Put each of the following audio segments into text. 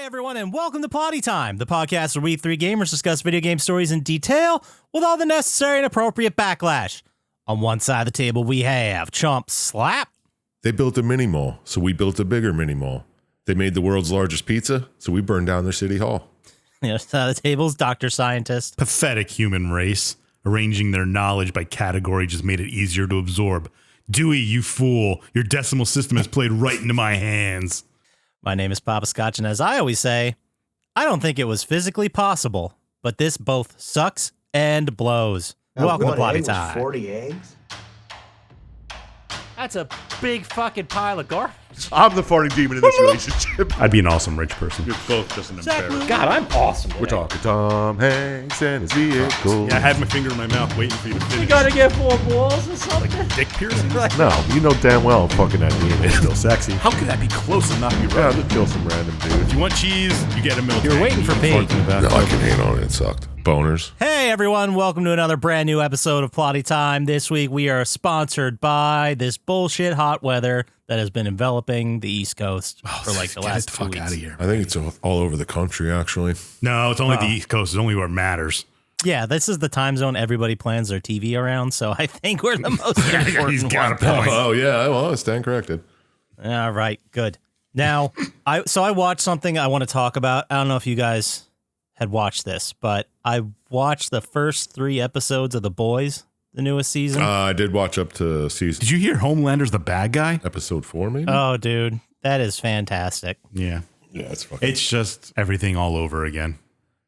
everyone, and welcome to Plotty Time, the podcast where we three gamers discuss video game stories in detail with all the necessary and appropriate backlash. On one side of the table, we have Chump Slap. They built a mini mall, so we built a bigger mini mall. They made the world's largest pizza, so we burned down their city hall. The other side of the table is Dr. Syintist. Pathetic human race. Arranging their knowledge by category just made it easier to absorb. Dewey, you fool. Your decimal system has played right into my hands. My name is Poppascotch, and as I always say, I don't think it was physically possible, but this both sucks and blows. Welcome to Plotty Time. 40 eggs? That's a big fucking pile of garbage. I'm the farting demon in this relationship. I'd be an awesome rich person. You're both just an embarrassment. God, I'm awesome. We're talking Tom Hanks and his vehicle. Yeah, I had my finger in my mouth waiting for you to finish. You gotta get 4 balls or something? Dick piercing? No, you know damn well I'm fucking that demon. It's still sexy. How could that be close and not be Yeah, right? just kill some random dude. If you want cheese, you get a milk. You're waiting for Pete. No, I can hate on it. It sucked. Boners. Hey everyone, welcome to another brand new episode of Plotty Time. This week we are sponsored by this bullshit hot weather that has been enveloping the East Coast for like the last 2 weeks. Out of here. I think it's all over the country, actually. No, it's only the East Coast. It's only where it matters. Yeah, this is the time zone everybody plans their TV around, so I think we're the most important He's got a one. point. Oh, yeah. Well, I stand corrected. All right, good. Now, I watched something I want to talk about. I don't know if you guys had watched this, but I watched the first 3 episodes of The Boys, the newest season. I did watch up to season Did you hear Homelander's the bad guy? episode 4, maybe? Oh, dude, that is fantastic. Yeah. Yeah, it's fucking... It's just everything all over again.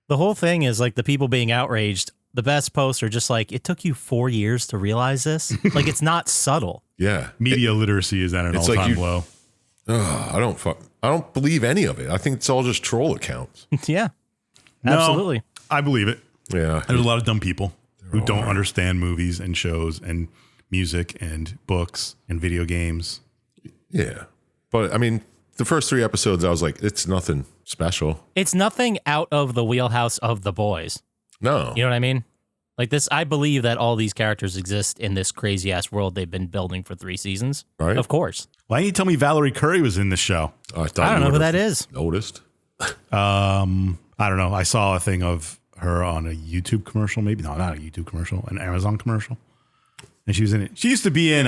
The whole thing is like the people being outraged. The best posts are just like, it took you 4 years to realize this. Like, it's not subtle. Yeah. Media literacy is at an it's like all-time you- low. I don't believe any of it. I think it's all just troll accounts. Yeah, No, absolutely. I believe it. Yeah. There's a lot of dumb people who don't understand movies and shows and music and books and video games. Yeah. But, I mean, the first 3 episodes, I was like, it's nothing special. It's nothing out of the wheelhouse of The Boys. No. You know what I mean? Like this, I believe that all these characters exist in this crazy ass world they've been building for 3 seasons. Right. Of course. Why didn't you tell me Valerie Curry was in the show? I I don't know who that is. Noticed. I don't know. I saw a thing of her on a YouTube commercial, maybe. No, not a YouTube commercial, an Amazon commercial. And she was in it. She used to be in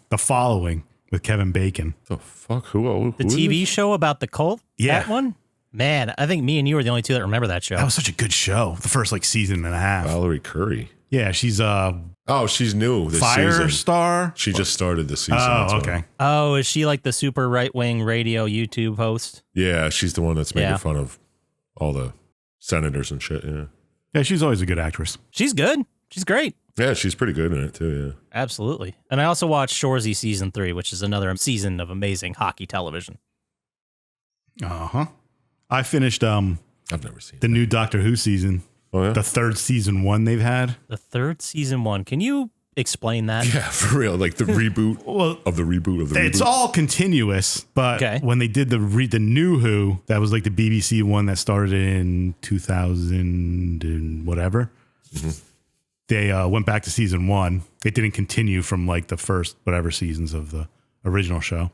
The Following with Kevin Bacon. The fuck? Who The is TV it? show about the cult? Yeah. That one? Man, I think me and you are the only 2 that remember that show. That was such a good show. The first season and a half. Valerie Curry. Yeah, she's a Oh, she's new this fire season. star. She just started this season. Oh, that's why. okay. Oh, is she like the super right-wing radio YouTube host? Yeah, she's the one that's making Yeah. fun of all the senators and shit. Yeah. Yeah, she's always a good actress. She's good. She's great. Yeah, she's pretty good in it too. Absolutely. And I also watched Shoresy Season 3, which is another season of amazing hockey television. Uh-huh. I finished Yeah. I've never seen the new Doctor Who season. Oh, yeah? The 3rd season 1 they've had. The 3rd season 1. Can you explain that? Yeah, for real. Like the reboot Well, of the reboot of the it's reboot. all continuous, but Okay. when they did the new Who, that was like the BBC one that started in 2000 and whatever. Mm-hmm. They went back to season 1. It didn't continue from like the first whatever seasons of the original show.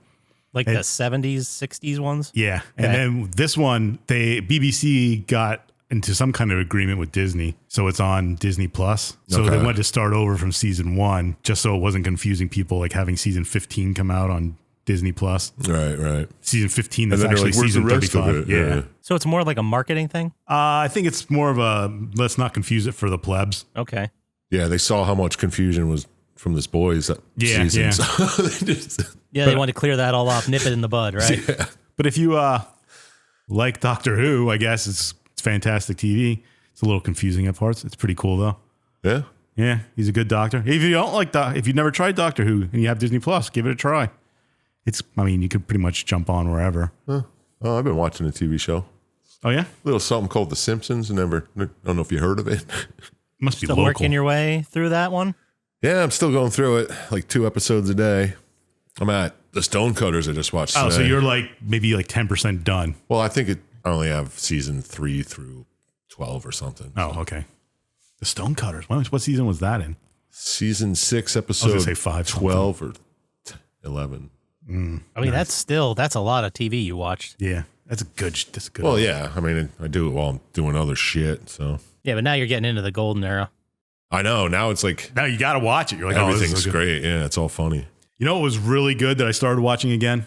Like the 70s, 60s ones? Yeah, Okay. and then this one, BBC got into some kind of agreement with Disney, so it's on Disney Plus. So Okay. they wanted to start over from season 1, just so it wasn't confusing people, like having season 15 come out on Disney Plus. Right. Season 15 And that's then they're actually like, where's the season rest 35. of it? Yeah. So it's more like a marketing thing? I think it's more of a let's not confuse it for the plebs. Okay. Yeah, they saw how much confusion was from this boys Yeah, season. yeah. So they just, Yeah, they want to clear that all off, nip it in the bud, right? yeah. But if you like Doctor Who, I guess it's fantastic TV. It's a little confusing at parts. It's pretty cool though. Yeah. Yeah, he's a good doctor. If you don't like if you've never tried Doctor Who and you have Disney Plus, give it a try. You could pretty much jump on wherever. Oh, I've been watching a TV show. Oh yeah, A little something called The Simpsons. I don't know if you heard of it. must be Still local. working your way through that one? Yeah, I'm still going through it, like 2 episodes a day. I'm at the Stonecutters I just watched today. Oh, so you're maybe 10% done. Well, I think I only have season 3 through 12 or something. Oh, okay. The Stonecutters. What season was that in? Season 6, episode say 5 something. 12 or 11. I mean, that's a lot of TV you watched. Yeah. That's a good. That's a good. Well, one. yeah. I mean, I do it while I'm doing other shit. So Yeah, but now you're getting into the golden era. I know now it's like Now you got to watch it. You're like, everything's oh, this is so good. great. Yeah, it's all funny. You know what was really good that I started watching again?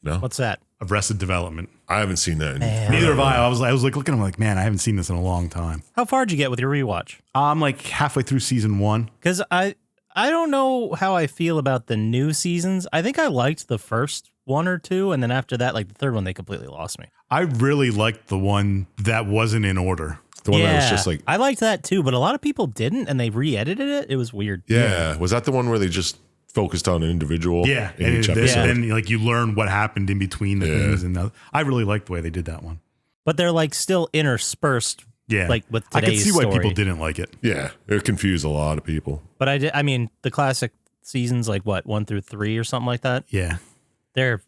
No, What's that? Arrested Development. I haven't seen that. Neither have I. I was like looking. I'm like, man, I haven't seen this in a long time. How far did you get with your rewatch? I'm like halfway through season 1. Because I don't know how I feel about the new seasons. I think I liked the first one or two, and then after that, like the third one, they completely lost me. I really liked the one that wasn't in order. The one that was just like, I liked that too, but a lot of people didn't, and they re-edited it. It was weird. yeah. Was that the one where they just focused on an individual? Yeah, in and each episode. then like you learn what happened in between the things, and I really liked the way they did that one. But they're like still interspersed. Yeah, like with I today's could see why story. people didn't like it. Yeah, it confused a lot of people. But I mean, the classic seasons, like what 1 through 3 or something like that. Yeah, They're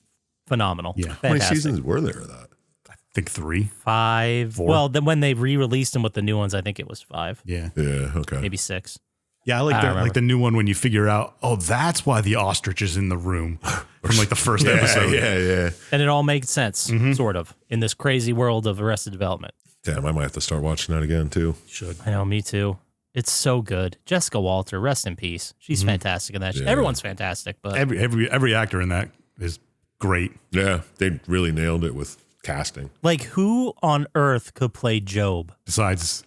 phenomenal. Yeah. How many Fantastic. seasons were there of that? I think 3. 5. 4. Well, then when they re-released them with the new ones, I think it was 5, Yeah, Yeah, okay. maybe 6. yeah, I like I that. don't Like the new one when you figure out, oh, that's why the ostrich is in the room from like the first Yeah, episode. yeah. And it all makes sense, sort of, in this crazy world of Arrested Development. Damn, I might have to start watching that again too. Should. I know, me too. It's so good. Jessica Walter, rest in peace. She's fantastic in that. Yeah. Everyone's fantastic, but Every actor in that is great. Yeah, they really nailed it with casting. like, who on earth could play Job? Besides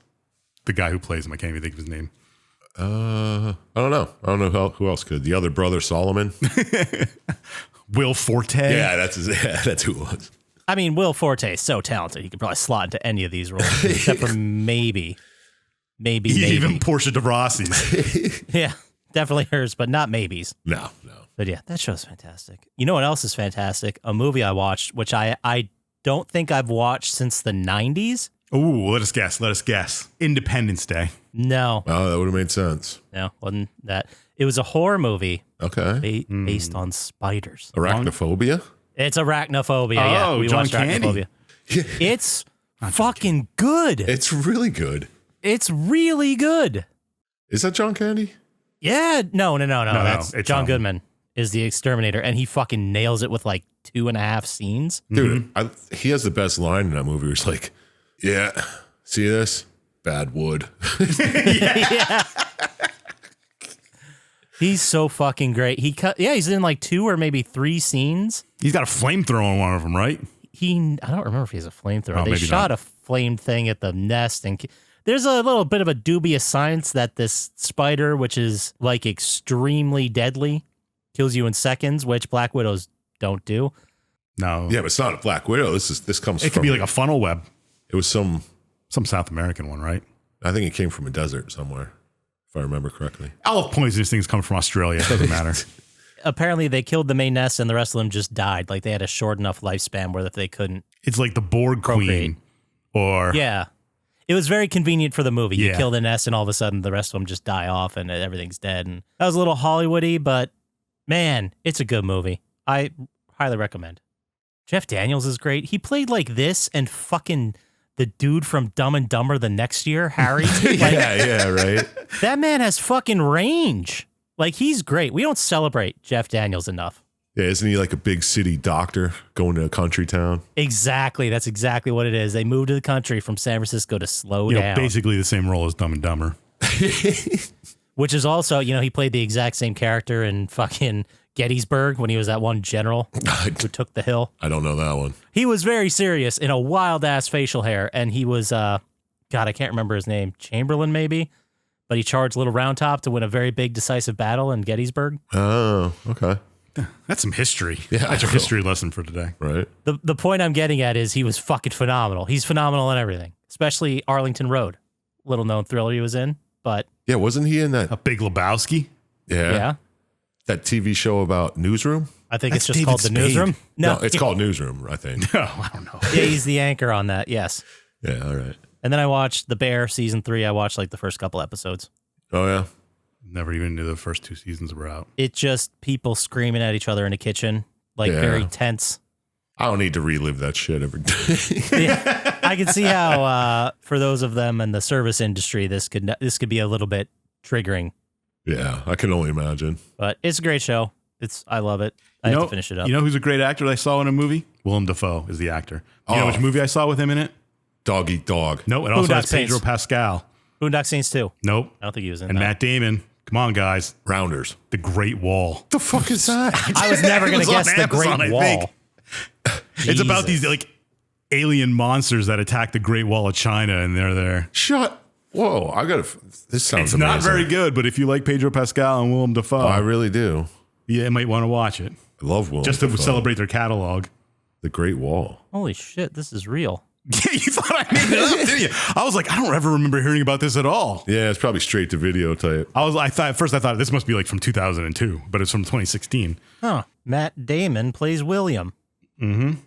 the guy who plays him, I can't even think of his name. I don't know. I don't know who else could. The other brother, Solomon. Will Forte. Yeah, that's who it was. I mean, Will Forte is so talented. He could probably slot into any of these roles, except for maybe. Even Portia de Rossi's. Yeah, definitely hers, but not maybes. No. But yeah, that show's fantastic. You know what else is fantastic? A movie I watched, which I don't think I've watched since the 90s. Ooh, let us guess. Independence Day. No, Oh, that would have made sense. wasn't that. It was a horror movie Okay. based on spiders. Arachnophobia? It's arachnophobia. Yeah, Oh, we John watched Candy. Arachnophobia. It's fucking good. It's really good. It's really good. Is that John Candy? Yeah, no. That's it's, John Goodman is the exterminator, and he fucking nails it with like 2.5 scenes. Dude, he has the best line in that movie where it's like, yeah, see this? Bad wood. Yeah. He's so fucking great. He's in like 2 or maybe 3 scenes. He's got a flamethrower on one of them, right? I don't remember if he has a flamethrower. Oh, They maybe shot not. a flame thing at the nest, and there's a little bit of a dubious science that this spider, which is like extremely deadly, kills you in seconds, which Black Widows don't do. No. Yeah, but it's not a Black Widow. This comes It from. could be like a funnel web. It was some South American one, right? I think it came from a desert somewhere, if I remember correctly. All of poisonous things come from Australia. It doesn't matter. Apparently, they killed the main nest, and the rest of them just died. Like they had a short enough lifespan where they couldn't. It's like the Borg Procreate. Queen. Or Yeah. It was very convenient for the movie. You Yeah. kill the nest, and all of a sudden, the rest of them just die off, and everything's dead. And that was a little Hollywoody, but man, it's a good movie. I highly recommend. Jeff Daniels is great. He played like this and fucking the dude from Dumb and Dumber the next year, Harry. Like, yeah, right. that man has fucking range. Like, he's great. We don't celebrate Jeff Daniels enough. Yeah, isn't he like a big city doctor going to a country town? Exactly. That's exactly what it is. They moved to the country from San Francisco to slow down. basically the same role as Dumb and Dumber. Which is also, he played the exact same character in fucking Gettysburg when he was that one general who took the hill. I don't know that one. He was very serious in a wild ass facial hair, and he was God, I can't remember his name, Chamberlain maybe, but he charged Little Round Top to win a very big decisive battle in Gettysburg. Oh, okay. That's some history. Yeah, That's your I know. history lesson for today. Right. The point I'm getting at is he was fucking phenomenal. He's phenomenal in everything, especially Arlington Road, little known thriller he was in. But Yeah, wasn't he in that? A Big Lebowski. yeah, That TV show about Newsroom? I think That's it's just David called The Spade. Newsroom. No, it's called Newsroom, I think. Oh, I don't know. Yeah, he's the anchor on that. Yes. Yeah, all right. And then I watched The Bear season 3. I watched like the first couple episodes. Oh, yeah. Never even knew the first 2 seasons were out. It's just people screaming at each other in a kitchen, like Yeah. very tense. I don't need to relive that shit every day. Yeah, I can see how for those of them in the service industry, this could be a little bit triggering. Yeah, I can only imagine. But it's a great show. I love it. I have to finish it up. You know who's a great actor that I saw in a movie? Willem Dafoe is the actor. You know Oh. which movie I saw with him in it? Dog Eat Dog. No, it also Boondock has Pedro Saints. Pascal. Boondock Saints 2. Nope. I don't think he was in And that. Matt Damon. Come on, guys. Rounders. The Great Wall. The fuck is that? I was never It going was to guess on the Amazon, Great I Wall. think. It's about these Jesus. like alien monsters that attack the Great Wall of China, and they're there. Shut. Whoa, I gotta. This sounds It's not amazing. very good, but if you like Pedro Pascal and Willem Dafoe, Oh, I really do. yeah, you might want to watch it I love Willem just to Dafoe. celebrate their catalog. The Great Wall. Holy shit, this is real. Yeah, you thought I made it up, didn't you? I was like, I don't ever remember hearing about this at all. Yeah, it's probably straight to video type. I thought at first this must be like from 2002, but it's from 2016. Huh. Matt Damon plays William.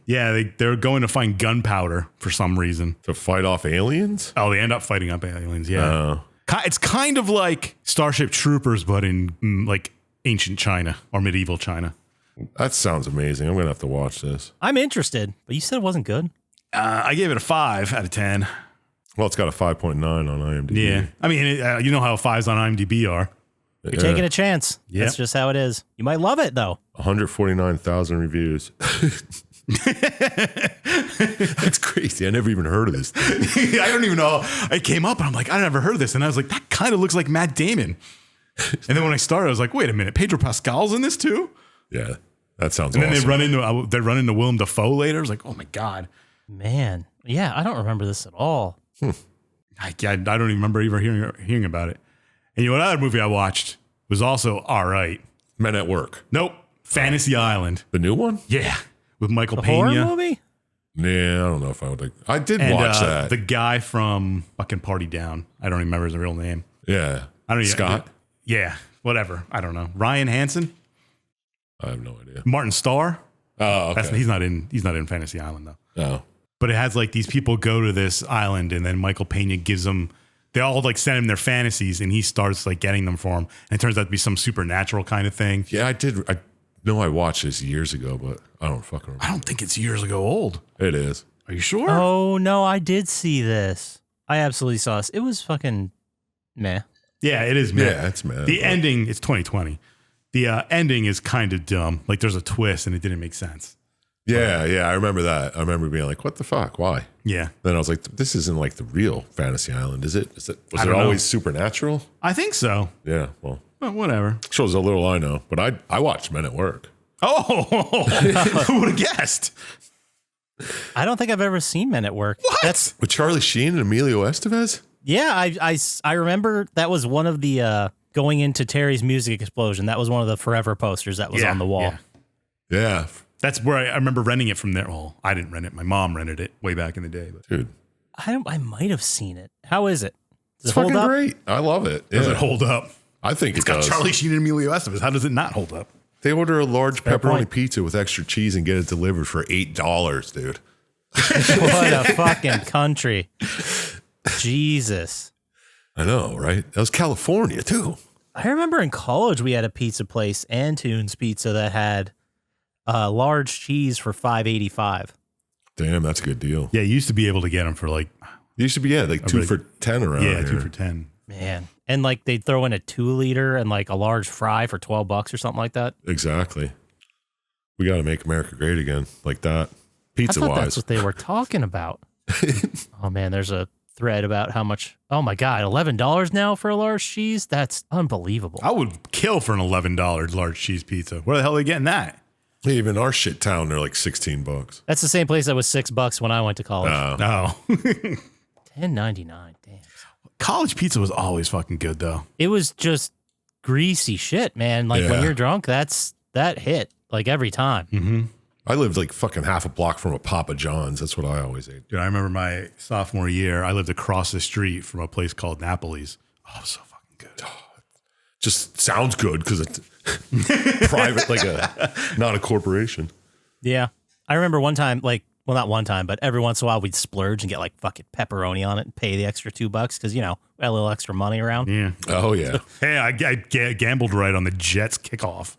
Yeah, they're going to find gunpowder for some reason. To fight off aliens? Oh, they end up fighting up aliens. Yeah, Oh. It's kind of like Starship Troopers, but in like ancient China or medieval China. That sounds amazing. I'm gonna have to watch this. I'm interested, but you said it wasn't good. I gave it a 5 out of 10. Well, it's got a 5.9 on IMDb. Yeah, I mean, you know how 5s on IMDb are. You're taking a chance. Yep. That's just how it is. You might love it, though. 149,000 reviews. That's crazy. I never even heard of this thing. I don't even know. It came up and I'm like, I never heard of this. And I was like, that kind of looks like Matt Damon. And then when I started, I was like, wait a minute, Pedro Pascal's in this too? Yeah, that sounds And awesome. then they run into Willem Dafoe later. I was like, oh my God. Man. Yeah, I don't remember this at all. I don't even remember even hearing about it. And you know, another movie I watched was also all right. Men at Work. Nope. Fantasy Island. The new one? Yeah. With Michael The horror Pena. movie? Yeah, I don't know if I would like. I did And watch that. the guy from fucking Party Down. I don't even remember his real name. Yeah. I don't even, Scott? Yeah. Whatever. I don't know. Ryan Hansen. I have no idea. Martin Starr. Oh, okay. He's not in Fantasy Island though. Oh. But it has like these people go to this island and then Michael Pena gives them, they all like send him their fantasies and he starts like getting them for them. And it turns out to be some supernatural kind of thing. Yeah, I did. I know I watched this years ago, but I don't fucking remember. I don't think it's years ago old. It is. Are you sure? Oh, no, I did see this. I absolutely saw this. It was fucking meh. Yeah, it is, man. Yeah, it's mad. The ending, it's 2020. The ending is kind of dumb. Like there's a twist and it didn't make sense. Yeah, I remember that. I remember being like, what the fuck? Why? Yeah. Then I was like, this isn't like the real Fantasy Island, is it? Was I it don't know. always supernatural? I think so. Yeah, well, Whatever. shows a little I know, but I watched Men at Work. Oh, who would have guessed? I don't think I've ever seen Men at Work. What? That's With Charlie Sheen and Emilio Estevez? yeah. I remember that was one of the going into Terry's Music Explosion. That was one of the Forever posters that was on the wall. Yeah. Yeah, That's where I remember renting it from there. Well, I didn't rent it. My mom rented it way back in the day. But dude. I might have seen it. How is it? Does It's it hold fucking up? great. I love it. does Yeah. it hold up? I think It's it got does. Charlie Sheen and Emilio Estevez. How does it not hold up? They order a large Fair pepperoni point. pizza with extra cheese and get it delivered for $8, dude. What a fucking country. Jesus. I know, right? That was California too. I remember in college we had a pizza place, Antunes Pizza, that had large cheese for $5.85. Damn, that's a good deal. Yeah, you used to be able to get them for like, You should be like 2 for 10 around yeah, here. 2 for 10. Man. And like they'd throw in a 2-liter and like a large fry for $12 or something like that. Exactly. We got to make America great again, like that. Pizza I thought wise. that's what they were talking about. Oh man, there's a thread about how much. Oh my God, $11 now for a large cheese? That's unbelievable. I would kill for an $11 large cheese pizza. Where the hell are they getting that? Even our shit town, they're like $16. That's the same place that was $6 when I went to college. No. $10.99. Damn. College pizza was always fucking good though. It was just greasy shit, man. Like Yeah. when you're drunk, that hit like every time. Mm-hmm. I lived like fucking half a block from a Papa John's. That's what I always ate. Dude, I remember my sophomore year, I lived across the street from a place called Napoli's. Oh, it was so fucking good. Just sounds good because it's private, like not a corporation. Yeah. I remember one time, like, well, not one time, but every once in a while we'd splurge and get like fucking pepperoni on it and pay the extra $2 because, you know, we had a little extra money around. Yeah. Oh, yeah. Hey, I gambled right on the Jets kickoff.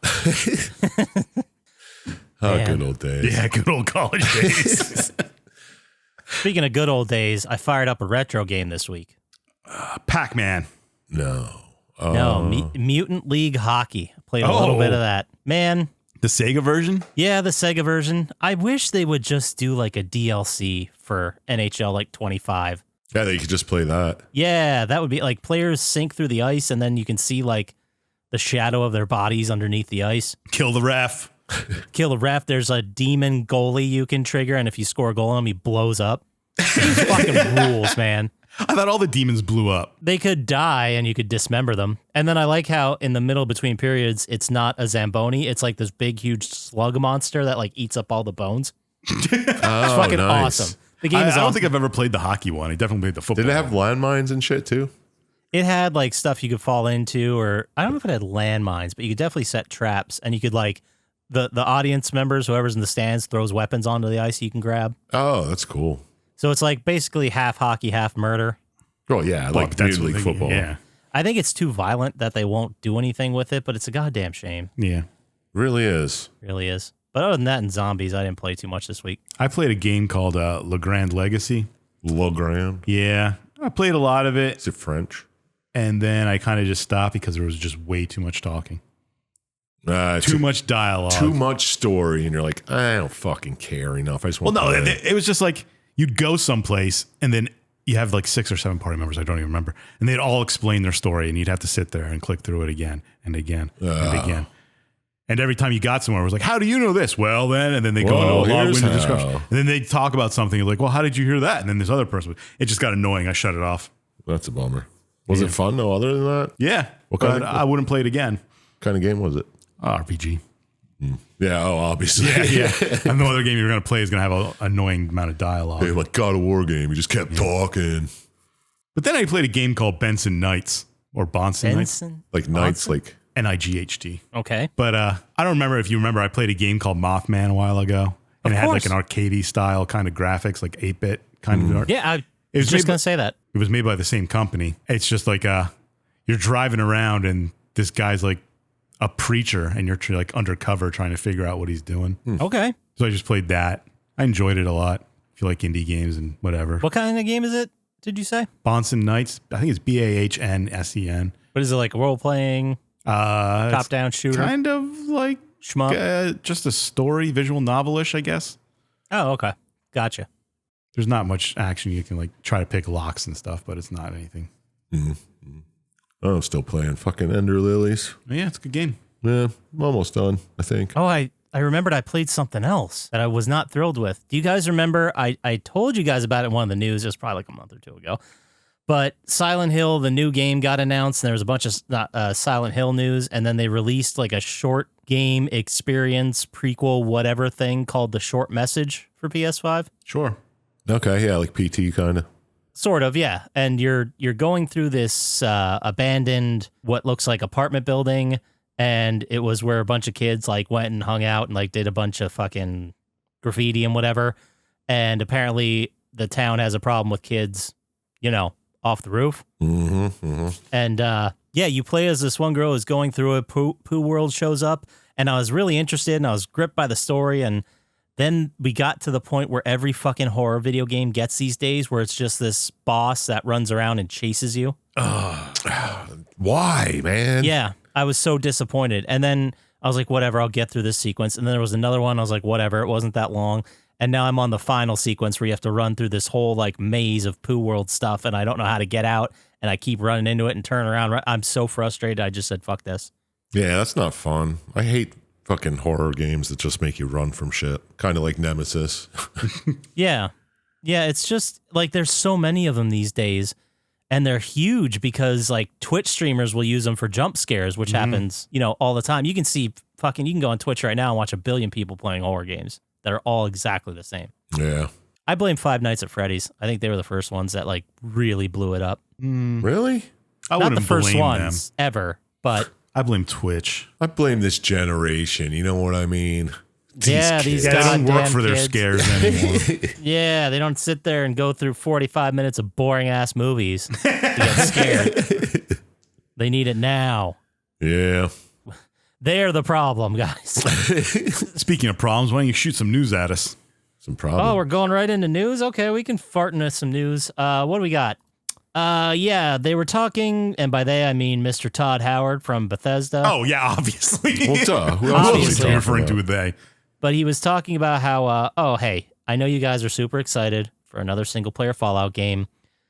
Oh, Man. good old days. Yeah, good old college days. Speaking of good old days, I fired up a retro game this week. Pac-Man. No. No, Mutant League Hockey. Played a little bit of that. Man, The Sega version? Yeah, the Sega version. I wish they would just do like a DLC for NHL like 25. Yeah, you could just play that. Yeah, that would be like players sink through the ice and then you can see like the shadow of their bodies underneath the ice. Kill the ref. Kill the ref. There's a demon goalie you can trigger, and if you score a goal on him, he blows up. These fucking rules, man. I thought all the demons blew up. They could die and you could dismember them. And then I like how in the middle between periods, it's not a Zamboni. It's like this big, huge slug monster that like eats up all the bones. It's fucking awesome. The game is I don't awesome. think I've ever played the hockey one. I definitely played the football. Did it have landmines and shit too? It had like stuff you could fall into, or I don't know if it had landmines, but you could definitely set traps, and you could like the audience members, whoever's in the stands, throws weapons onto the ice you can grab. Oh, that's cool. So it's like basically half hockey, half murder. Oh yeah, like that's Major League Football. Yeah. I think it's too violent that they won't do anything with it, but it's a goddamn shame. Yeah. Really is. Really is. But other than that, and zombies, I didn't play too much this week. I played a game called Le Grand Legacy. Le Grand. Yeah. I played a lot of it, Is it French? and then I kind of just stopped because there was just way too much talking. Too Too much dialogue. Too much story, and you're like, I don't fucking care enough. I just want. Well, no, to play. it was just like you'd go someplace, and then you have like 6 or 7 party members, I don't even remember, and they'd all explain their story, and you'd have to sit there and click through it again and again and again. And every time you got somewhere, it was like, how do you know this? Well, then, and then they go into a here's long-winded how. discussion. And then they talk about something. You're like, well, how did you hear that? And then this other person, it just got annoying. I shut it off. That's a bummer. Was it fun though? Other than that, Yeah. What But kind of- I wouldn't play it again. kind of game was it? RPG. Yeah. Oh, obviously. Yeah. And the other game you're going to play is going to have an annoying amount of dialogue. Hey, like God of War game. You just kept talking. But then I played a game called Benson Knights or Bonson Knights. Benson? Like Knights, like Night. Okay. But I don't remember if you remember, I played a game called Mothman a while ago. And it had like course. an arcadey style kind of graphics, like 8-bit kind of art. Yeah, I It was was just made going to say that. It was made by the same company. It's just like you're driving around and this guy's like a preacher and you're like undercover trying to figure out what he's doing. Okay. So I just played that. I enjoyed it a lot. If you like indie games and whatever. What kind of game is it, did you say? Bonson Knights. I think it's BAHNSEN. What is it, like role-playing, It's top-down shooter? kind of like Shmup? just a story, visual novelish, I guess. Oh, okay. Gotcha. There's not much action. You can like try to pick locks and stuff, but it's not anything. I'm still playing fucking Ender Lilies. But yeah, it's a good game. Yeah, I'm almost done. I think. Oh, I remembered I played something else that I was not thrilled with. Do you guys remember? I told you guys about it in one of the news. It was probably like a month or two ago. But Silent Hill, the new game, got announced, and there was a bunch of Silent Hill news, and then they released like a short game experience prequel whatever thing called The Short Message for PS5. Sure. Okay, yeah, like PT kind of. Sort of, yeah. And you're going through this abandoned, what looks like apartment building, and it was where a bunch of kids like went and hung out and like did a bunch of fucking graffiti and whatever. And apparently the town has a problem with kids, off the roof. And yeah, you play as this one girl who's going through it. Pooh World shows up, and I was really interested, and I was gripped by the story. And then we got to the point where every fucking horror video game gets these days, where it's just this boss that runs around and chases you. Why, man? Yeah, I was so disappointed. And then I was like, whatever, I'll get through this sequence. And then there was another one. I was like, whatever, it wasn't that long. And now I'm on the final sequence where you have to run through this whole like maze of Pooh World stuff, and I don't know how to get out, and I keep running into it and turn around. I'm so frustrated. I just said, fuck this. Yeah, that's not fun. I hate fucking horror games that just make you run from shit. Kind of like Nemesis. Yeah. Yeah, it's just like there's so many of them these days, and they're huge because like Twitch streamers will use them for jump scares, which happens, all the time. You can see you can go on Twitch right now and watch 1 billion people playing horror games that are all exactly the same. Yeah. I blame Five Nights at Freddy's. I think they were the first ones that like really blew it up. Really? I Not wouldn't the first blame ones ever, but I blame Twitch. I blame this generation. You know what I mean? yeah, kids. these Yeah, they don't work goddamn for their kids. scares anymore. Yeah, they don't sit there and go through 45 minutes of boring ass movies to get scared. They need it now. Yeah. They're the problem, guys. Speaking of problems, why don't you shoot some news at us? Some problem. Oh, we're going right into news? Okay, we can fart into some news. What do we got? Yeah, they were talking, and by they I mean Mr. Todd Howard from Bethesda. Oh yeah, obviously. Well, duh. Who else was he Obviously. talking referring to about? a they. But he was talking about how, oh, hey, I know you guys are super excited for another single-player Fallout game.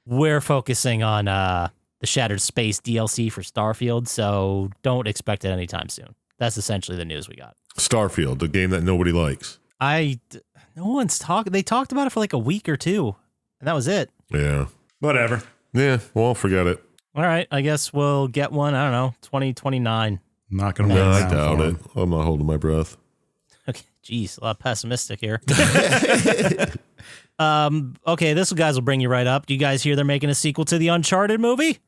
We're focusing on the Shattered Space DLC for Starfield, so don't expect it anytime soon. That's essentially the news we got. Starfield, the game that nobody likes. No one's talking. They talked about it for like a week or two, and that was it. Yeah. Whatever. Yeah, well, forget it. All right, I guess we'll get one, I don't know, 2029. Not gonna. No, wait I around doubt for it. him. I'm not holding my breath. Okay, geez, a lot pessimistic here. Okay, this guys will bring you right up. Do you guys hear they're making a sequel to the Uncharted movie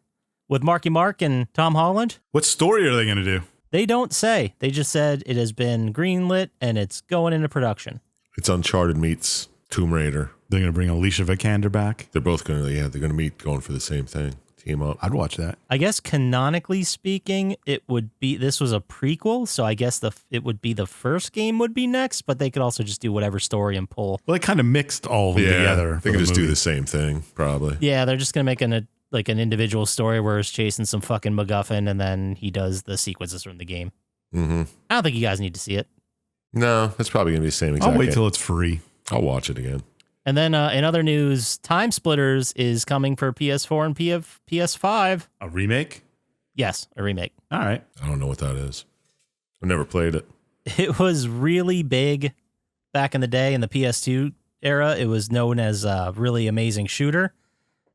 with Marky Mark and Tom Holland? What story are they gonna do? They don't say. They just said it has been greenlit and it's going into production. It's Uncharted meets Tomb Raider. They're gonna bring Alicia Vikander back. They're both going to, they're going to meet going for the same thing. Team up. I'd watch that. I guess canonically speaking, this was a prequel, so I guess it would be the first game would be next, but they could also just do whatever story and pull. Well, they kind of mixed all of them together. They can just do the same thing, probably. Yeah, they're just gonna make an individual story where it's chasing some fucking MacGuffin, and then he does the sequences from the game. Mm-hmm. I don't think you guys need to see it. No, it's probably going to be the same exact I'll wait game. till it's free. I'll watch it again. And then in other news, Time Splitters is coming for PS4 and PS5. A remake? Yes, a remake. All right. I don't know what that is. I've never played it. It was really big back in the day in the PS2 era. It was known as a really amazing shooter.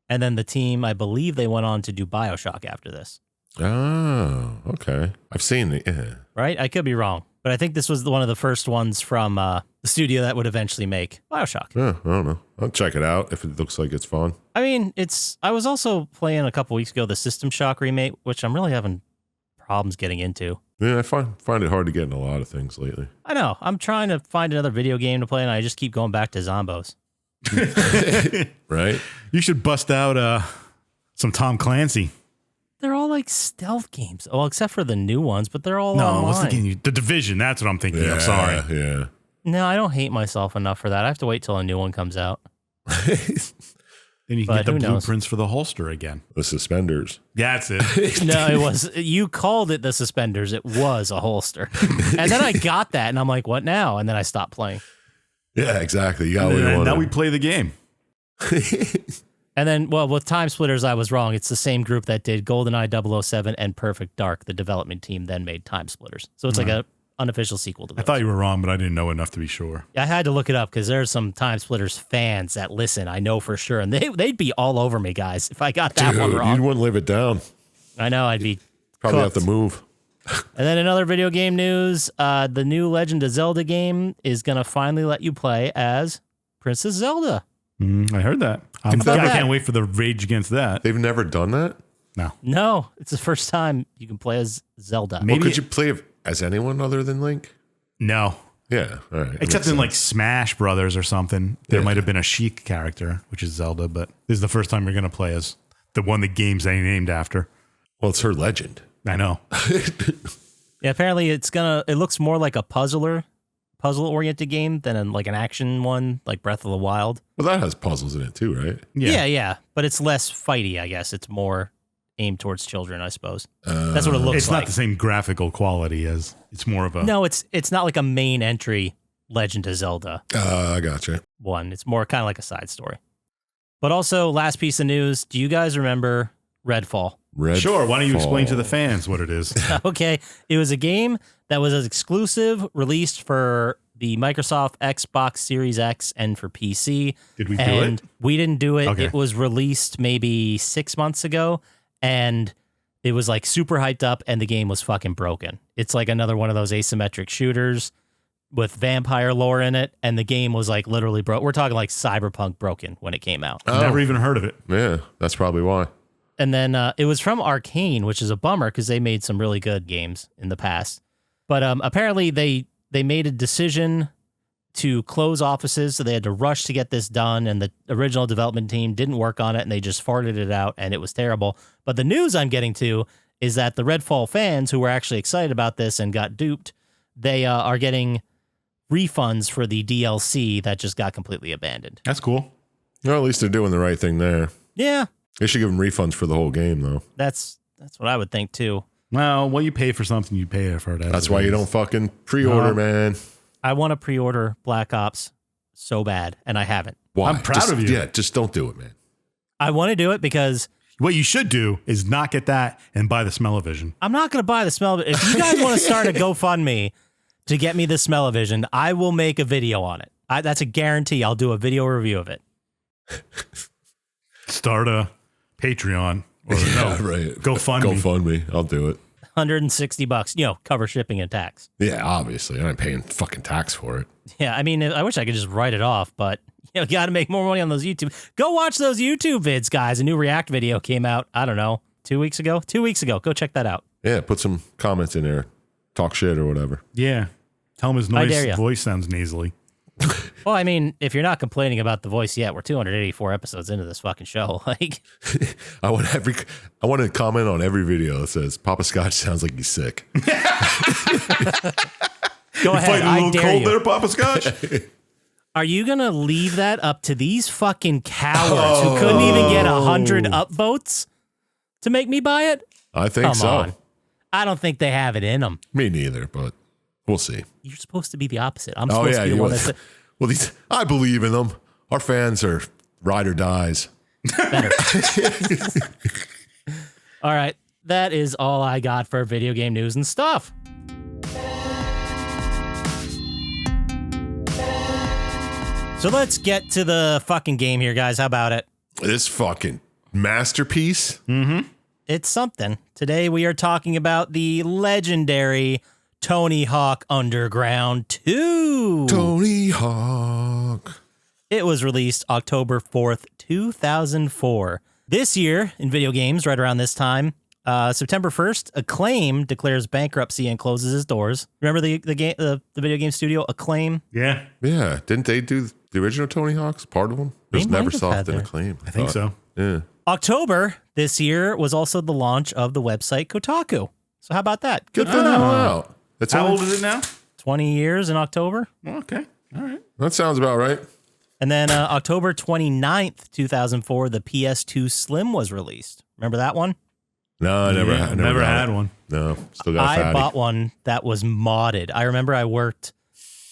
And then the team, I believe they went on to do BioShock after this. Oh, okay. I've seen it. Yeah. Right? I could be wrong. But I think this was one of the first ones from the studio that would eventually make BioShock. Yeah, I don't know. I'll check it out if it looks like it's fun. I mean, I was also playing a couple weeks ago the System Shock remake, which I'm really having problems getting into. Yeah, I find it hard to get in a lot of things lately. I know. I'm trying to find another video game to play, and I just keep going back to Zombos. Right? You should bust out some Tom Clancy. They're all like stealth games. Well, except for the new ones, but they're all No, online. what's the game? The Division. That's what I'm thinking of. Sorry. Yeah. No, I don't hate myself enough for that. I have to wait till a new one comes out. Then you can But get the who knows? blueprints for the holster again. The suspenders. That's it. No, it was, you called it the suspenders. It was a holster. And then I got that, and I'm like, what now? And then I stopped playing. Yeah, exactly. You got what you And want. now we play the game. And then, well, with Time Splitters, I was wrong. It's the same group that did GoldenEye 007 and Perfect Dark. The development team then made Time Splitters. So it's like a unofficial sequel to I those. thought you were wrong, but I didn't know enough to be sure. I had to look it up because there's some Time Splitters fans that listen, I know for sure. And they'd be all over me, guys, if I got that one Dude, wrong. you wouldn't live it down. I know, I'd be Probably cooked. have to move. And then another video game news, the new Legend of Zelda game is going to finally let you play as Princess Zelda. I heard that. I can't wait for the rage against that. They've never done that? No, it's the first time you can play as Zelda. Maybe Well, could you play as anyone other than Link? No. Yeah, all right. That Except makes in like sense. Smash Brothers or something. There Yeah. might have been a Sheik character, which is Zelda, but this is the first time you're going to play as the one the game's named after. Well, it's her legend. I know. Yeah, apparently it looks more like a puzzle-oriented game than like an action one, like Breath of the Wild. Well, that has puzzles in it too, right? Yeah, but it's less fighty, I guess. It's more aimed towards children, I suppose. That's what it looks It's like. not the same graphical quality as it's more of a. No, it's not like a main entry Legend of Zelda I gotcha. one. It's more kind of like a side story. But also, last piece of news, do you guys remember Redfall? Sure. Why don't you explain to the Redfall. fans what it is? Okay, it was a game that was exclusive, released for the Microsoft Xbox Series X and for PC. Did we do And it? we didn't do it. Okay. It was released maybe 6 months ago, and it was like super hyped up, and the game was fucking broken. It's like another one of those asymmetric shooters with vampire lore in it, and the game was like literally broke. We're talking like Cyberpunk broken when it came out. Never even heard of it. Yeah, that's probably why. And then it was from Arcane, which is a bummer because they made some really good games in the past. But apparently they made a decision to close offices, so they had to rush to get this done, and the original development team didn't work on it, and they just farted it out, and it was terrible. But the news I'm getting to is that the Redfall fans who were actually excited about this and got duped, they are getting refunds for the DLC that just got completely abandoned. That's cool. Well, at least they're doing the right thing there. Yeah. They should give them refunds for the whole game, though. That's what I would think too. Well, what you pay for something, you pay for it. That's why you don't fucking pre-order, man. I want to pre-order Black Ops so bad, and I haven't. Why? I'm proud of you. Yeah, just don't do it, man. I want to do it because what you should do is not get that and buy the Smell-O-Vision. I'm not going to buy the Smell-O-Vision. If you guys want to start a GoFundMe to get me the Smell-O-Vision, I will make a video on it. That's a guarantee. I'll do a video review of it. Start a Patreon or Right. GoFundMe. I'll do it. $160, cover shipping and tax. Yeah, obviously. I ain't paying fucking tax for it. Yeah, I mean, I wish I could just write it off, but you got to make more money on those YouTube. Go watch those YouTube vids, guys. A new React video came out, I don't know, 2 weeks ago? 2 weeks ago. Go check that out. Yeah, put some comments in there. Talk shit or whatever. Yeah. Tell him his voice sounds nasally. Well, I mean, if you're not complaining about the voice yet, we're 284 episodes into this fucking show. Like, I want to comment on every video that says Poppascotch sounds like he's sick. go ahead. I dare you. there, Poppascotch? Are you going to leave that up to these fucking cowards who couldn't even get 100 upvotes to make me buy it? I think Come so. on. I don't think they have it in them. Me neither, but we'll see. You're supposed to be the opposite. I'm supposed to be the one that's... Well, I believe in them. Our fans are ride or dies. Better. All right. That is all I got for video game news and stuff. So let's get to the fucking game here, guys. How about it? This fucking masterpiece. Mm-hmm. It's something. Today we are talking about the legendary Tony Hawk Underground 2. Tony Hawk. It was released October 4th, 2004. This year, in video games, right around this time, September 1st, Acclaim declares bankruptcy and closes its doors. Remember the video game studio, Acclaim? Yeah. Yeah. Didn't they do the original Tony Hawks? Part of them? They There's might never have soft had and their- Acclaim. I think so. Yeah. October this year was also the launch of the website Kotaku. So how about that? Good for them out. That's How all. old is it now? 20 years in October. Okay. All right. That sounds about right. And then October 29th, 2004, the PS2 Slim was released. Remember that one? No, I never had. Never got had it. one. No, still got I fatty. bought one that was modded. I remember I worked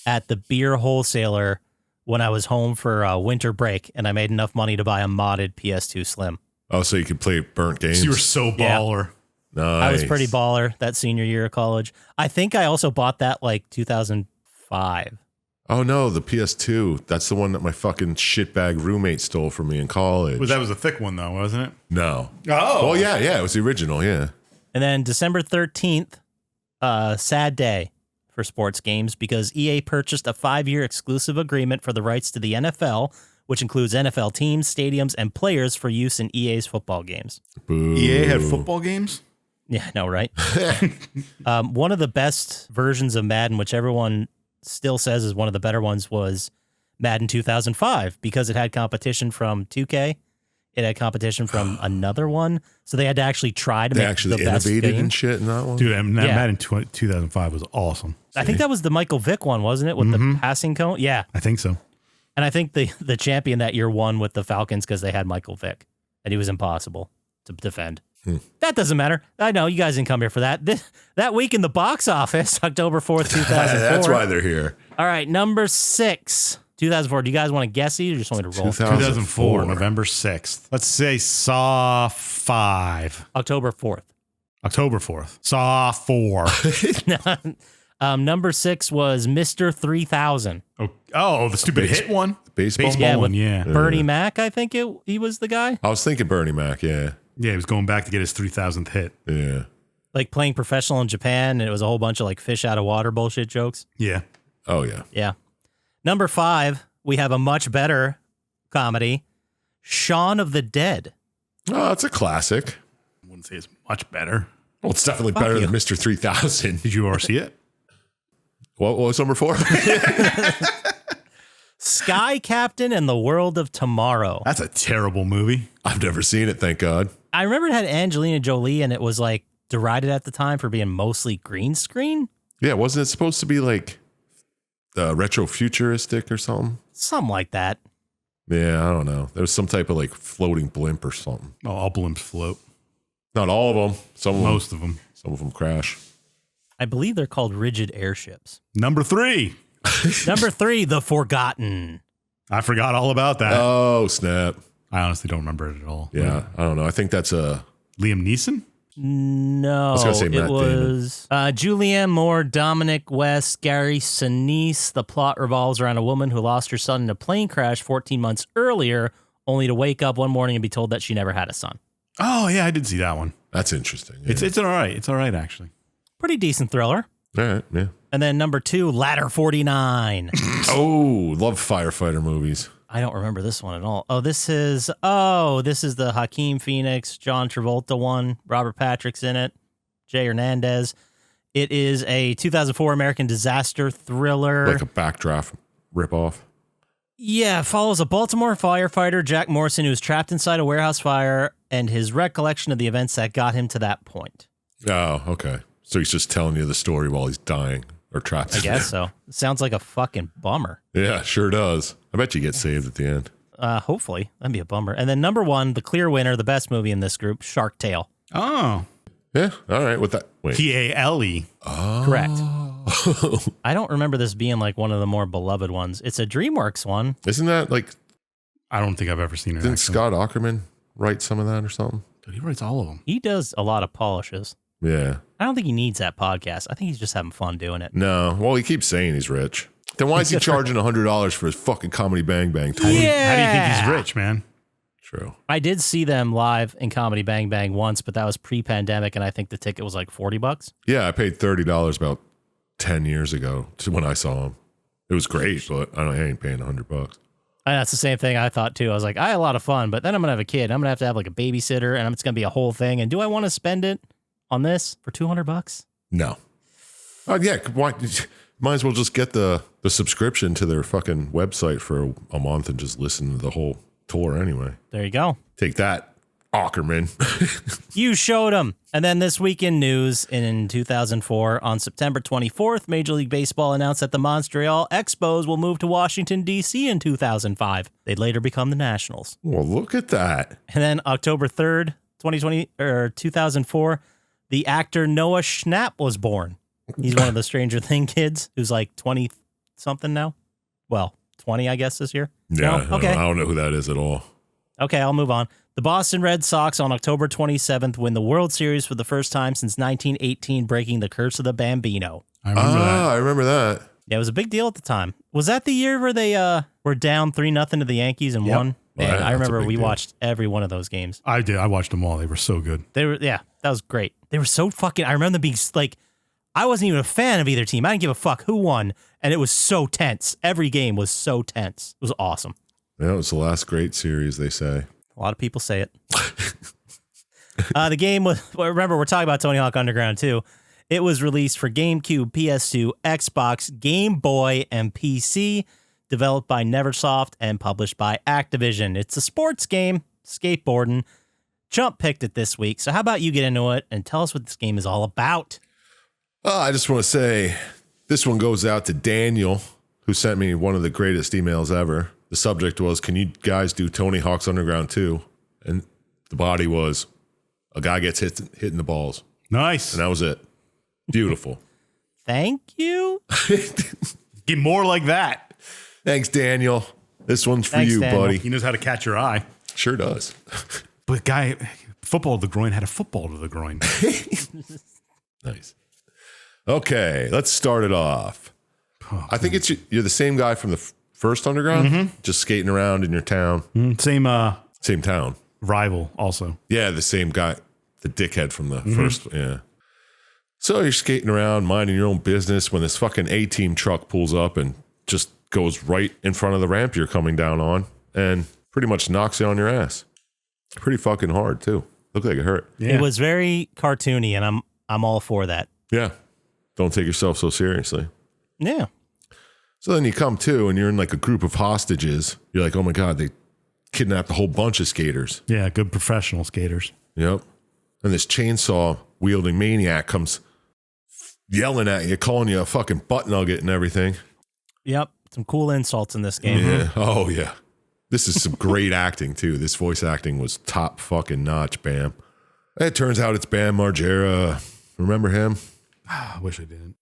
at the beer wholesaler when I was home for winter break, and I made enough money to buy a modded PS2 Slim. Oh, so you could play burnt games. So you were so Yeah. baller. Nice. I was pretty baller that senior year of college. I think I also bought that like 2005. Oh no, the PS2. That's the one that my fucking shitbag roommate stole from me in college. That was a thick one, though, wasn't it? No. Oh. Well, yeah, it was the original. Yeah. And then December 13th, sad day for sports games because EA purchased a 5-year exclusive agreement for the rights to the NFL, which includes NFL teams, stadiums, and players for use in EA's football games. Boo. EA had football games? Yeah, I know, right? One of the best versions of Madden, which everyone still says is one of the better ones, was Madden 2005 because it had competition from 2K. It had competition from another one. So they had to actually try to They make actually the best innovated game. and shit in that one. Dude, Yeah. Madden 2005 was awesome. I think that was the Michael Vick one, wasn't it? With the passing cone? Yeah. I think so. And I think the champion that year won with the Falcons because they had Michael Vick. And he was impossible to defend. That doesn't matter. I know you guys didn't come here for that. That week in the box office, October 4th, 2004. That's why they're here. All right, number 6, 2004. Do you guys want to guess these or just want me to roll? 2004, November 6th. Let's say Saw 5. October 4th. October 4th. Saw 4. Number 6 was Mr. 3000. Oh, the stupid hit one. Baseball Yeah, one, with yeah. Bernie Mac, I think he was the guy. I was thinking Bernie Mac. Yeah. Yeah, he was going back to get his 3,000th hit. Yeah. Like playing professional in Japan, and it was a whole bunch of like fish out of water bullshit jokes. Yeah. Oh yeah. Yeah. Number 5, we have a much better comedy, Shaun of the Dead. Oh, that's a classic. I wouldn't say it's much better. Well, it's definitely Fuck better you. than Mr. 3000. Did you ever see it? What was number 4? Sky Captain and the World of Tomorrow. That's a terrible movie. I've never seen it, thank God. I remember it had Angelina Jolie, and it was like derided at the time for being mostly green screen. Yeah, wasn't it supposed to be like retro futuristic or something? Something like that. Yeah, I don't know. There's some type of like floating blimp or something. Oh, all blimps float. Not all of them. Most of them. Some of them crash. I believe they're called rigid airships. Number 3. Number 3, The Forgotten. I forgot all about that. Oh, snap. I honestly don't remember it at all. Yeah, I don't know. I think that's a... Liam Neeson? No, was gonna say it Matt was Julianne Moore, Dominic West, Gary Sinise. The plot revolves around a woman who lost her son in a plane crash 14 months earlier, only to wake up one morning and be told that she never had a son. Oh, yeah, I did see that one. That's interesting. Yeah. It's all right. It's all right, actually. Pretty decent thriller. All right, yeah. And then number 2, Ladder 49. Oh, love firefighter movies. I don't remember this one at all. This is the Joaquin Phoenix, John Travolta one. Robert Patrick's in it. Jay Hernandez. It is a 2004 American disaster thriller. Like a backdraft ripoff. Yeah, follows a Baltimore firefighter, Jack Morrison, who is trapped inside a warehouse fire, and his recollection of the events that got him to that point. Oh, okay. So he's just telling you the story while he's dying or trapped. I guess so. Sounds like a fucking bummer. Yeah, sure does. I bet you get saved at the end. Hopefully. That'd be a bummer. And then number 1, the clear winner, the best movie in this group, Shark Tale. Oh. Yeah, all right. With that, wait. P-A-L-E. Oh. Correct. I don't remember this being like one of the more beloved ones. It's a DreamWorks one. Isn't that like... I don't think I've ever seen it. Didn't actually. Scott Aukerman write some of that or something? Dude, he writes all of them. He does a lot of polishes. Yeah. I don't think he needs that podcast. I think he's just having fun doing it. No. Well, he keeps saying he's rich. Then why is he charging $100 for his fucking Comedy Bang Bang tour? How do you think he's rich, man? True. I did see them live in Comedy Bang Bang once, but that was pre-pandemic, and I think the ticket was like $40. Yeah, I paid $30 about 10 years ago to when I saw him. It was great, but I ain't paying $100. And that's the same thing I thought too. I was like, I had a lot of fun, but then I'm gonna have a kid. I'm gonna have to have like a babysitter, and it's gonna be a whole thing. And do I want to spend it on this for $200? No. Yeah, why? Might as well just get the subscription to their fucking website for a month and just listen to the whole tour anyway. There you go. Take that, Aukerman. You showed them. And then this week in news, in 2004, on September 24th, Major League Baseball announced that the Montreal Expos will move to Washington, D.C. in 2005. They'd later become the Nationals. Well, look at that. And then October 3rd, 2004, the actor Noah Schnapp was born. He's one of the Stranger Things kids who's like 20-something now. Well, 20, I guess, this year. Yeah, No? Okay. I don't know who that is at all. Okay, I'll move on. The Boston Red Sox on October 27th win the World Series for the first time since 1918, breaking the curse of the Bambino. I remember that. I remember that. Yeah, it was a big deal at the time. Was that the year where they were down 3-0 to the Yankees and won? Well, Man, that's I a remember big we deal. watched every one of those games. I did. I watched them all. They were so good. That was great. They were so fucking, I remember them being like, I wasn't even a fan of either team. I didn't give a fuck who won. And it was so tense. Every game was so tense. It was awesome. Yeah, it was the last great series, they say. A lot of people say it. The game was, remember, we're talking about Tony Hawk Underground too. It was released for GameCube, PS2, Xbox, Game Boy, and PC, developed by Neversoft and published by Activision. It's a sports game, skateboarding. Chump picked it this week. So how about you get into it and tell us what this game is all about? I just want to say this one goes out to Daniel, who sent me one of the greatest emails ever. The subject was, can you guys do Tony Hawk's Underground 2? And the body was, a guy gets hitting the balls. Nice. And that was it. Beautiful. Thank you. Get more like that. Thanks, Daniel. This one's for Thanks, you, Daniel. buddy. He knows how to catch your eye. Sure does. But guy, football to the groin had a football to the groin. Nice. Okay, let's start it off. I think you're the same guy from the first Underground, just skating around in your town. Same Same town. rival also. Yeah, the same guy, the dickhead from the first. Yeah. So you're skating around, minding your own business when this fucking A-team truck pulls up and just goes right in front of the ramp you're coming down on and pretty much knocks you on your ass. Pretty fucking hard too. Looked like it hurt. Yeah. It was very cartoony, and I'm all for that. Yeah. Don't take yourself so seriously. Yeah. So then you come to and you're in like a group of hostages. You're like, oh my God, they kidnapped a whole bunch of skaters. Yeah, good professional skaters. Yep. And this chainsaw wielding maniac comes yelling at you, calling you a fucking butt nugget and everything. Yep. Some cool insults in this game. Yeah. Oh, yeah. This is some great acting too. This voice acting was top fucking notch, Bam. It turns out it's Bam Margera. Remember him? I wish I didn't.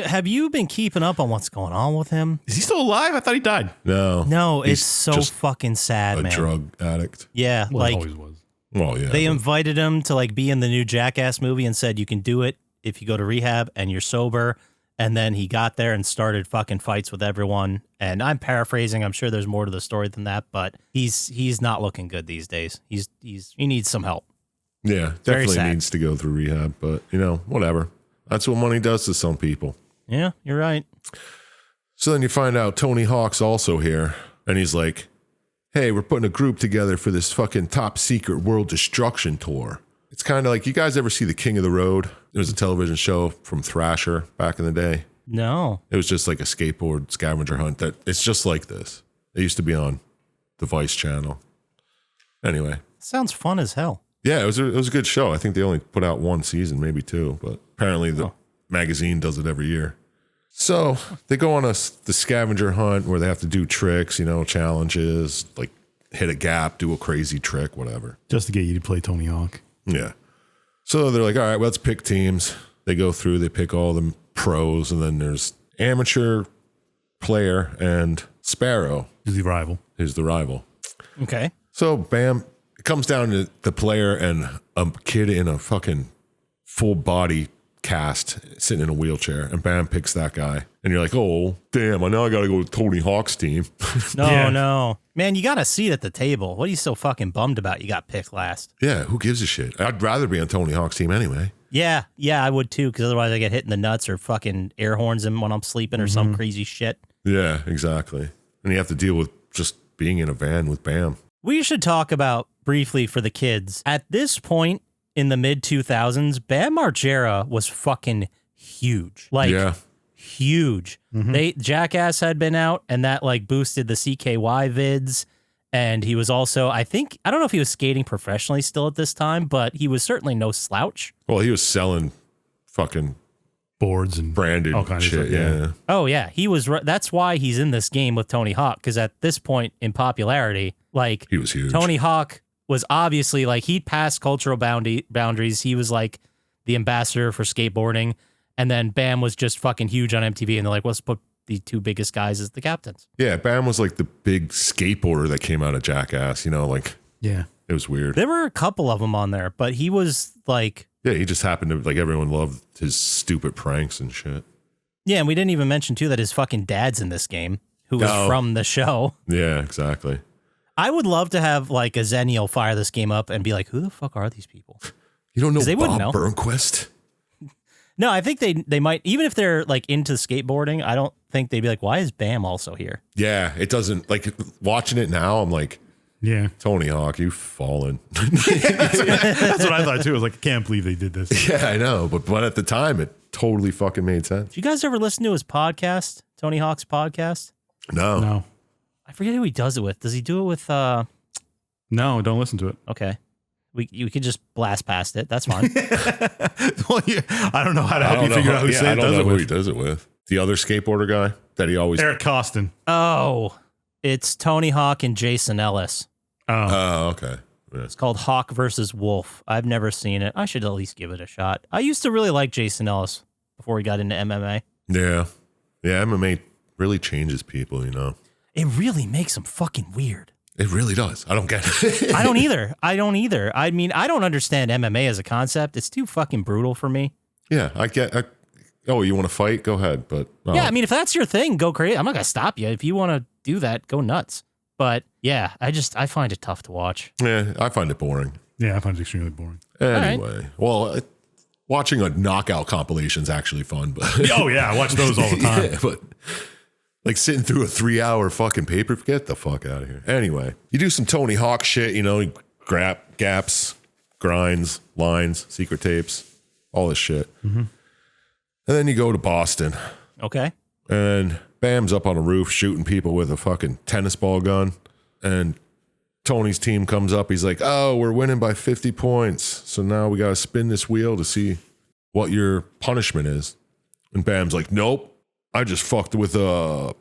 Have you been keeping up on what's going on with him? Is he still alive? I thought he died. No. No, He's it's so just fucking sad, a man. drug addict. Yeah, Well, he like always was. Well, yeah. they invited him to like be in the new Jackass movie and said you can do it if you go to rehab and you're sober. And then he got there and started fucking fights with everyone. And I'm paraphrasing. I'm sure there's more to the story than that, but he's not looking good these days. He needs some help. Yeah, Very definitely sad. needs to go through rehab, but whatever. That's what money does to some people. Yeah, you're right. So then you find out Tony Hawk's also here, and he's like, hey, we're putting a group together for this fucking top secret world destruction tour. It's kind of like, you guys ever see The King of the Road? It was a television show from Thrasher back in the day. No. It was just like a skateboard scavenger hunt. It's just like this. It used to be on the Vice channel. Anyway. Sounds fun as hell. Yeah, it was a good show. I think they only put out one season, maybe two, but apparently the magazine does it every year. So they go on the scavenger hunt where they have to do tricks, challenges, like hit a gap, do a crazy trick, whatever. Just to get you to play Tony Hawk. Yeah. So they're like, all right, well, let's pick teams. They go through, they pick all the pros, and then there's amateur player and Sparrow. He's the rival. Who's the rival. Okay. So, bam, it comes down to the player and a kid in a fucking full body cast sitting in a wheelchair, and bam, picks that guy. And you're like, oh, damn, I know I got to go with Tony Hawk's team. No. Man, you got a seat at the table. What are you so fucking bummed about? You got picked last. Yeah, who gives a shit? I'd rather be on Tony Hawk's team anyway. Yeah, I would too, because otherwise I get hit in the nuts or fucking air horns him when I'm sleeping or some crazy shit. Yeah, exactly. And you have to deal with just being in a van with Bam. We should talk about briefly for the kids. At this point in the mid 2000s, Bam Margera was fucking huge. Like, huge. Jackass had been out, and that like boosted the CKY vids. And he was also, I don't know if he was skating professionally still at this time, but he was certainly no slouch. Well, he was selling fucking boards and branded all kinds shit. of stuff. Yeah. Oh yeah, he was. That's why he's in this game with Tony Hawk, because at this point in popularity, like He was huge. Tony Hawk was obviously like he passed cultural boundaries. He was like the ambassador for skateboarding, and then Bam was just fucking huge on MTV, and they're like, let's put the two biggest guys as the captains. Yeah, Bam was like the big skateboarder that came out of Jackass, like Yeah. it was weird. There were a couple of them on there, but he was like, Yeah, he just happened to, like, everyone loved his stupid pranks and shit. yeah, and we didn't even mention too that his fucking dad's in this game, who was No. from the show. Yeah, exactly. I would love to have like a Zennial fire this game up and be like, who the fuck are these people? You don't know 'Cause they wouldn't Bob know. Burnquist? No, I think they might, even if they're like into skateboarding, I don't think they'd be like, why is Bam also here? Yeah, it doesn't, like, watching it now, I'm like, Yeah. Tony Hawk, you've fallen. That's what I thought too. I was like, I can't believe they did this. Yeah, I know. But at the time, it totally fucking made sense. Did you guys ever listen to his podcast, Tony Hawk's podcast? No. No. I forget who he does it with. Does he do it with, No, don't listen to it. okay. You could just blast past it. That's fine. Well, yeah, I don't know how to help you figure out who I Sam don't does know it who he with. does it with. The other skateboarder guy that he always. Eric Costin. Oh, it's Tony Hawk and Jason Ellis. Oh. Oh, okay. Yeah. It's called Hawk versus Wolf. I've never seen it. I should at least give it a shot. I used to really like Jason Ellis before he got into MMA. Yeah. Yeah, MMA really changes people, It really makes him fucking weird. It really does. I don't get it. I don't either. I mean, I don't understand MMA as a concept. It's too fucking brutal for me. Yeah, oh, you want to fight? Go ahead. But Yeah, I mean, if that's your thing, go crazy. I'm not going to stop you. If you want to do that, go nuts. But yeah, I find it tough to watch. yeah, I find it boring. Yeah, I find it extremely boring. Anyway, well, watching a knockout compilation is actually fun, but Oh, yeah. I watch those all the time. yeah, but like sitting through a 3-hour fucking paper, get the fuck out of here. Anyway, you do some Tony Hawk shit, you grab gaps, grinds, lines, secret tapes, all this shit. Mm-hmm. And then you go to Boston, Okay. and Bam's up on a roof shooting people with a fucking tennis ball gun. And Tony's team comes up. He's like, oh, we're winning by 50 points. So now we got to spin this wheel to see what your punishment is. And Bam's like, nope. I just fucked with a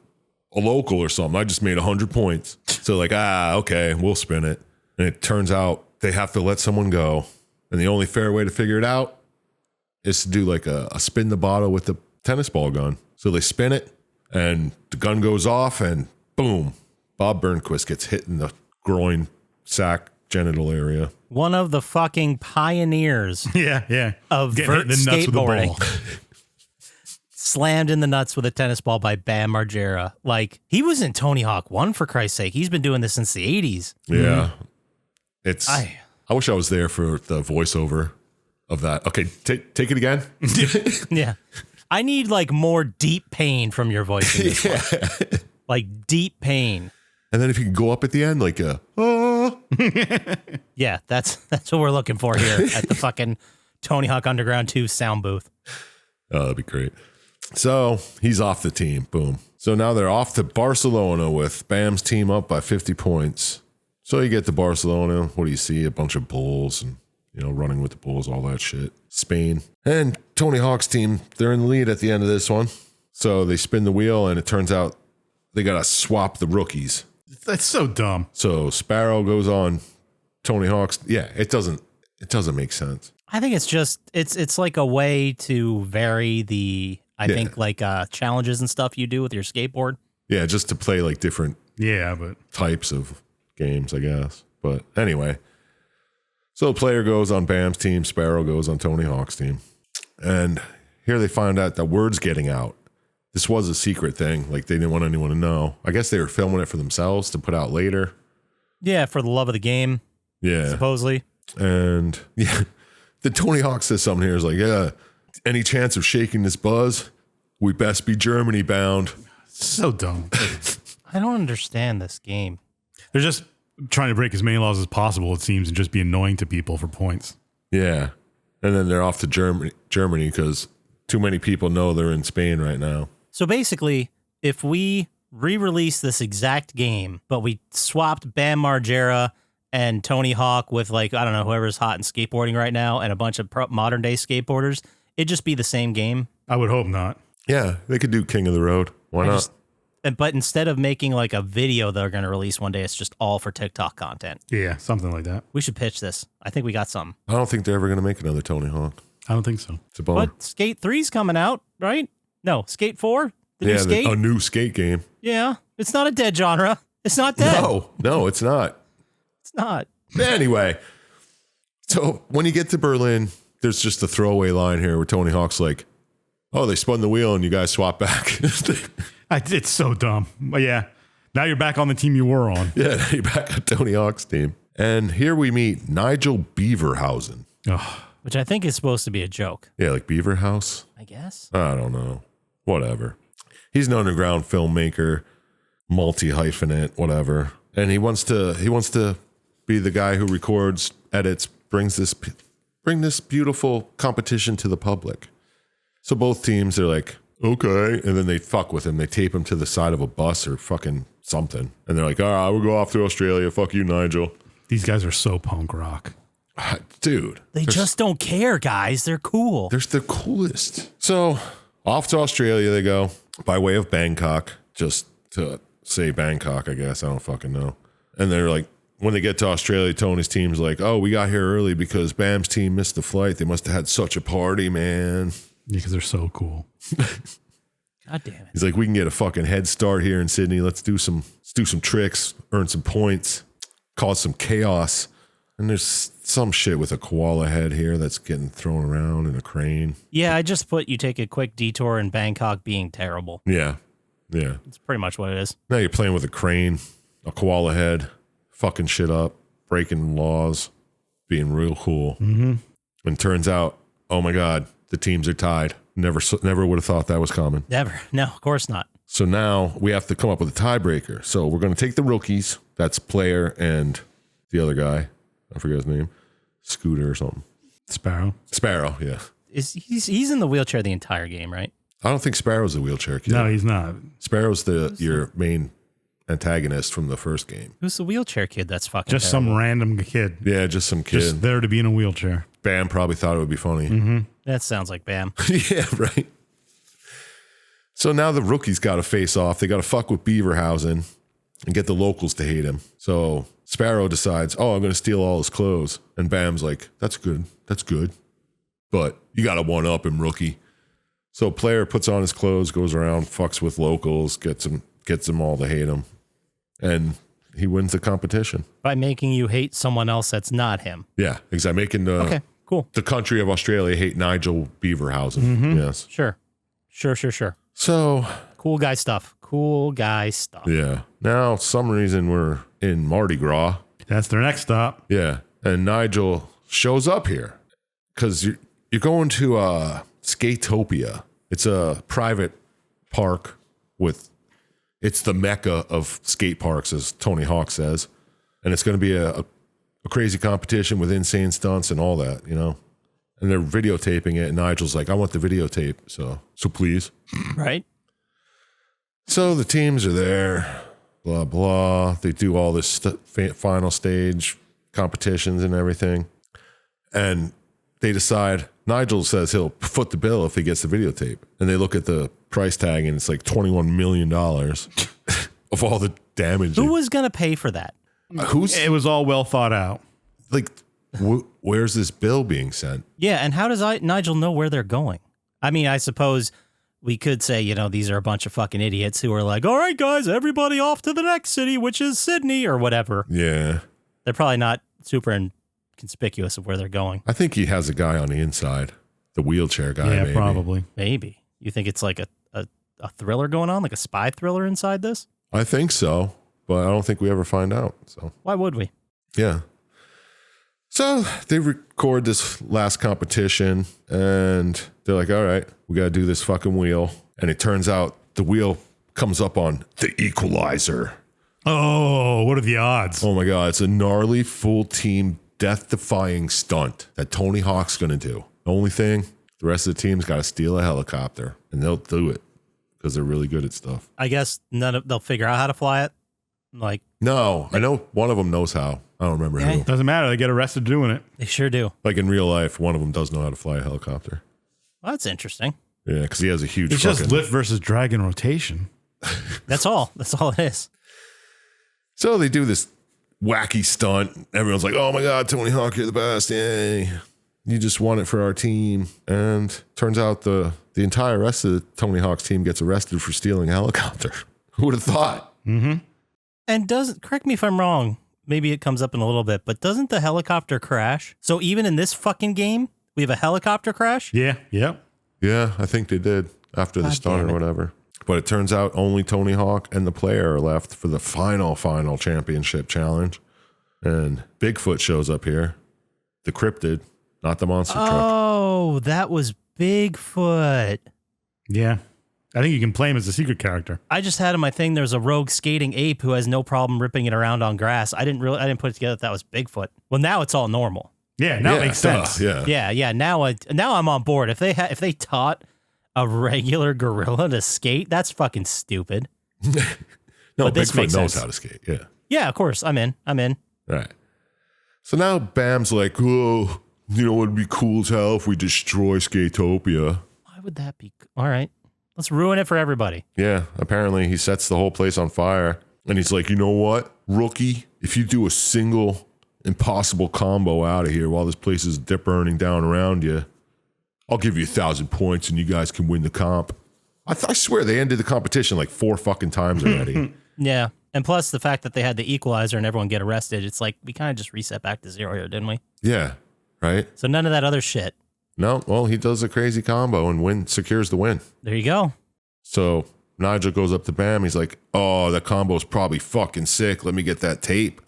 a local or something. I just made 100 points. So like, okay, we'll spin it. And it turns out they have to let someone go. And the only fair way to figure it out is to do like a spin the bottle with the tennis ball gun. So they spin it and the gun goes off and boom, Bob Burnquist gets hit in the groin, sack, genital area. One of the fucking pioneers Yeah. of Getting hit in the nuts with a skateboarding. ball. Slammed in the nuts with a tennis ball by Bam Margera. Like, he was in Tony Hawk 1, for Christ's sake. He's been doing this since the 80s. Yeah. I wish I was there for the voiceover of that. Okay, take it again. Yeah. I need, like, more deep pain from your voice in this one. Like, deep pain. And then if you can go up at the end, like Yeah, that's what we're looking for here at the fucking Tony Hawk Underground 2 sound booth. Oh, that'd be great. So he's off the team. Boom. So now they're off to Barcelona with Bam's team up by 50 points. So you get to Barcelona. What do you see? A bunch of bulls and, running with the bulls, all that shit. Spain. And Tony Hawk's team, they're in the lead at the end of this one. So they spin the wheel and it turns out they got to swap the rookies. That's so dumb. So Sparrow goes on Tony Hawk's. Yeah, it doesn't make sense. I think it's just, it's like a way to vary the, think like challenges and stuff you do with your skateboard. Yeah, just to play like different But types of games, I guess. But anyway, so the player goes on Bam's team, Sparrow goes on Tony Hawk's team. And here they find out that word's getting out. This was a secret thing. Like, they didn't want anyone to know. I guess they were filming it for themselves to put out later. Yeah, for the love of the game. Yeah. Supposedly. And yeah, the Tony Hawk says something here is like, yeah, any chance of shaking this buzz? We best be Germany bound. so dumb. I don't understand this game. They're just trying to break as many laws as possible, it seems, and just be annoying to people for points. Yeah. And then they're off to Germany because too many people know they're in Spain right now. So basically, if we re-release this exact game, but we swapped Bam Margera and Tony Hawk with, like, I don't know, whoever's hot in skateboarding right now and a bunch of modern day skateboarders, it'd just be the same game. I would hope not. Yeah, they could do King of the Road. Why not? But instead of making like a video they're going to release one day, it's just all for TikTok content. Yeah, something like that. We should pitch this. I think we got something. I don't think they're ever going to make another Tony Hawk. I don't think so. It's a bummer. But Skate 3's coming out, right? No, Skate 4? The new Skate? A new skate game. Yeah, it's not a dead genre. It's not dead. No, it's not. It's not. Anyway, so when you get to Berlin, there's just a throwaway line here where Tony Hawk's like, oh, they spun the wheel and you guys swap back. It's so dumb. But yeah, now you're back on the team you were on. Yeah, now you're back on Tony Hawk's team. And here we meet Nigel Beaverhausen. Ugh. Which I think is supposed to be a joke. Yeah, like Beaver House? I guess. I don't know. Whatever. He's an underground filmmaker, multi-hyphenate, whatever. And he wants to be the guy who records, edits, bring this beautiful competition to the public. So both teams are like, okay. And then they fuck with him. They tape him to the side of a bus or fucking something. And they're like, all right, we'll go off to Australia. Fuck you, Nigel. These guys are so punk rock. Dude. They just don't care, guys. They're cool. They're the coolest. So off to Australia they go by way of Bangkok, just to say Bangkok, I guess. I don't fucking know. And they're like, when they get to Australia, Tony's team's like, oh, we got here early because Bam's team missed the flight. They must have had such a party, man. Because they're so cool. God damn it. He's like, we can get a fucking head start here in Sydney. Let's do some tricks, earn some points, cause some chaos. And there's some shit with a koala head here that's getting thrown around in a crane. Yeah, I just put you take a quick detour in Bangkok being terrible. Yeah. It's pretty much what it is. Now you're playing with a crane, a koala head, fucking shit up, breaking laws, being real cool. Mm-hmm. And turns out, oh my God, the teams are tied. Never would have thought that was coming. Never. No, of course not. So now we have to come up with a tiebreaker. So we're going to take the rookies. That's Player and the other guy. I forget his name. Scooter or something. Sparrow, yeah. He's in the wheelchair the entire game, right? I don't think Sparrow's a wheelchair kid. No, he's not. Sparrow's your main antagonist from the first game. Who's the wheelchair kid that's fucking Just terrible? some random kid. Yeah, just some kid. Just there to be in a wheelchair. Bam probably thought it would be funny. Mm-hmm. That sounds like Bam. Yeah, right. So now the rookie's got to face off. They got to fuck with Beaverhausen and get the locals to hate him. So Sparrow decides, oh, I'm going to steal all his clothes. And Bam's like, that's good. That's good. But you got to one-up him, rookie. So player puts on his clothes, goes around, fucks with locals, gets them all to hate him. And he wins the competition. By making you hate someone else that's not him. Yeah, exactly. Making Okay, cool. the country of Australia hate Nigel Beaverhausen. Yes. Sure. So, Cool guy stuff. yeah. Now, some reason we're in Mardi Gras. That's their next stop. Yeah. And Nigel shows up here because you're going to Skatopia. It's a private park it's the mecca of skate parks, as Tony Hawk says. And it's going to be a crazy competition with insane stunts and all that, you know? And they're videotaping it. And Nigel's like, I want the videotape. So please. Right? So the teams are there, blah, blah. They do all this final stage competitions and everything. And they decide, Nigel says he'll foot the bill if he gets the videotape. And they look at the price tag and it's like $21 million of all the damage. Who was going to pay for that? It was all well thought out. Like, where's this bill being sent? Yeah, and how does Nigel know where they're going? I mean, I suppose we could say, you know, these are a bunch of fucking idiots who are like, all right, guys, everybody off to the next city, which is Sydney or whatever. Yeah. They're probably not super conspicuous of where they're going. I think he has a guy on the inside, the wheelchair guy. Yeah, maybe. probably. Maybe. You think it's like a thriller going on, like a spy thriller inside this? I think so, but I don't think we ever find out. So Why would we? yeah. So they record this last competition and they're like, all right, we got to do this fucking wheel. And it turns out the wheel comes up on the equalizer. Oh, what are the odds? Oh my God. It's a gnarly full team death-defying stunt that Tony Hawk's going to do. The only thing, the rest of the team's got to steal a helicopter and they'll do it because they're really good at stuff. I guess they'll figure out how to fly it. Like, No, I know one of them knows how. I don't remember who. Doesn't matter. They get arrested doing it. they sure do. Like in real life, one of them does know how to fly a helicopter. Well, that's interesting. Yeah, because he has a huge It's just lift versus drag in rotation. That's all. That's all it is. So they do this wacky stunt. Everyone's like, oh my God, Tony Hawk, you're the best. Yay. You just won it for our team. And turns out the entire rest of the Tony Hawk's team gets arrested for stealing a helicopter. Who would have thought? Mm-hmm. And correct me if I'm wrong, maybe it comes up in a little bit, but doesn't the helicopter crash? So even in this fucking game, we have a helicopter crash? Yeah. Yep. Yeah, I think they did after the God stunt damn or it. whatever. But it turns out only Tony Hawk and the player are left for the final championship challenge. And Bigfoot shows up here. The cryptid, not the monster truck. Oh, that was Bigfoot. Yeah. I think you can play him as a secret character. I just had in my thing there's a rogue skating ape who has no problem ripping it around on grass. I didn't put it together that was Bigfoot. Well, now it's all normal. Yeah, now Yeah, it makes duh, sense. Yeah. Yeah. Now I'm on board. If they taught a regular gorilla to skate, that's fucking stupid. No, But this Bigfoot makes knows sense. how to skate. Yeah. Yeah, of course. I'm in. All right. So now Bam's like, oh, you know what would be cool as hell if we destroy Skatopia? Why would that be? All right. Let's ruin it for everybody. Yeah, apparently he sets the whole place on fire. And he's like, you know what, rookie? If you do a single impossible combo out of here while this place is burning down around you, I'll give you 1,000 points and you guys can win the comp. I swear they ended the competition like 4 fucking times already. Yeah. And plus the fact that they had the equalizer and everyone get arrested, it's like we kind of just reset back to 0 here, didn't we? Yeah, right? So none of that other shit. No, well, he does a crazy combo and secures the win. There you go. So Nigel goes up to Bam. He's like, oh, that combo's probably fucking sick. Let me get that tape.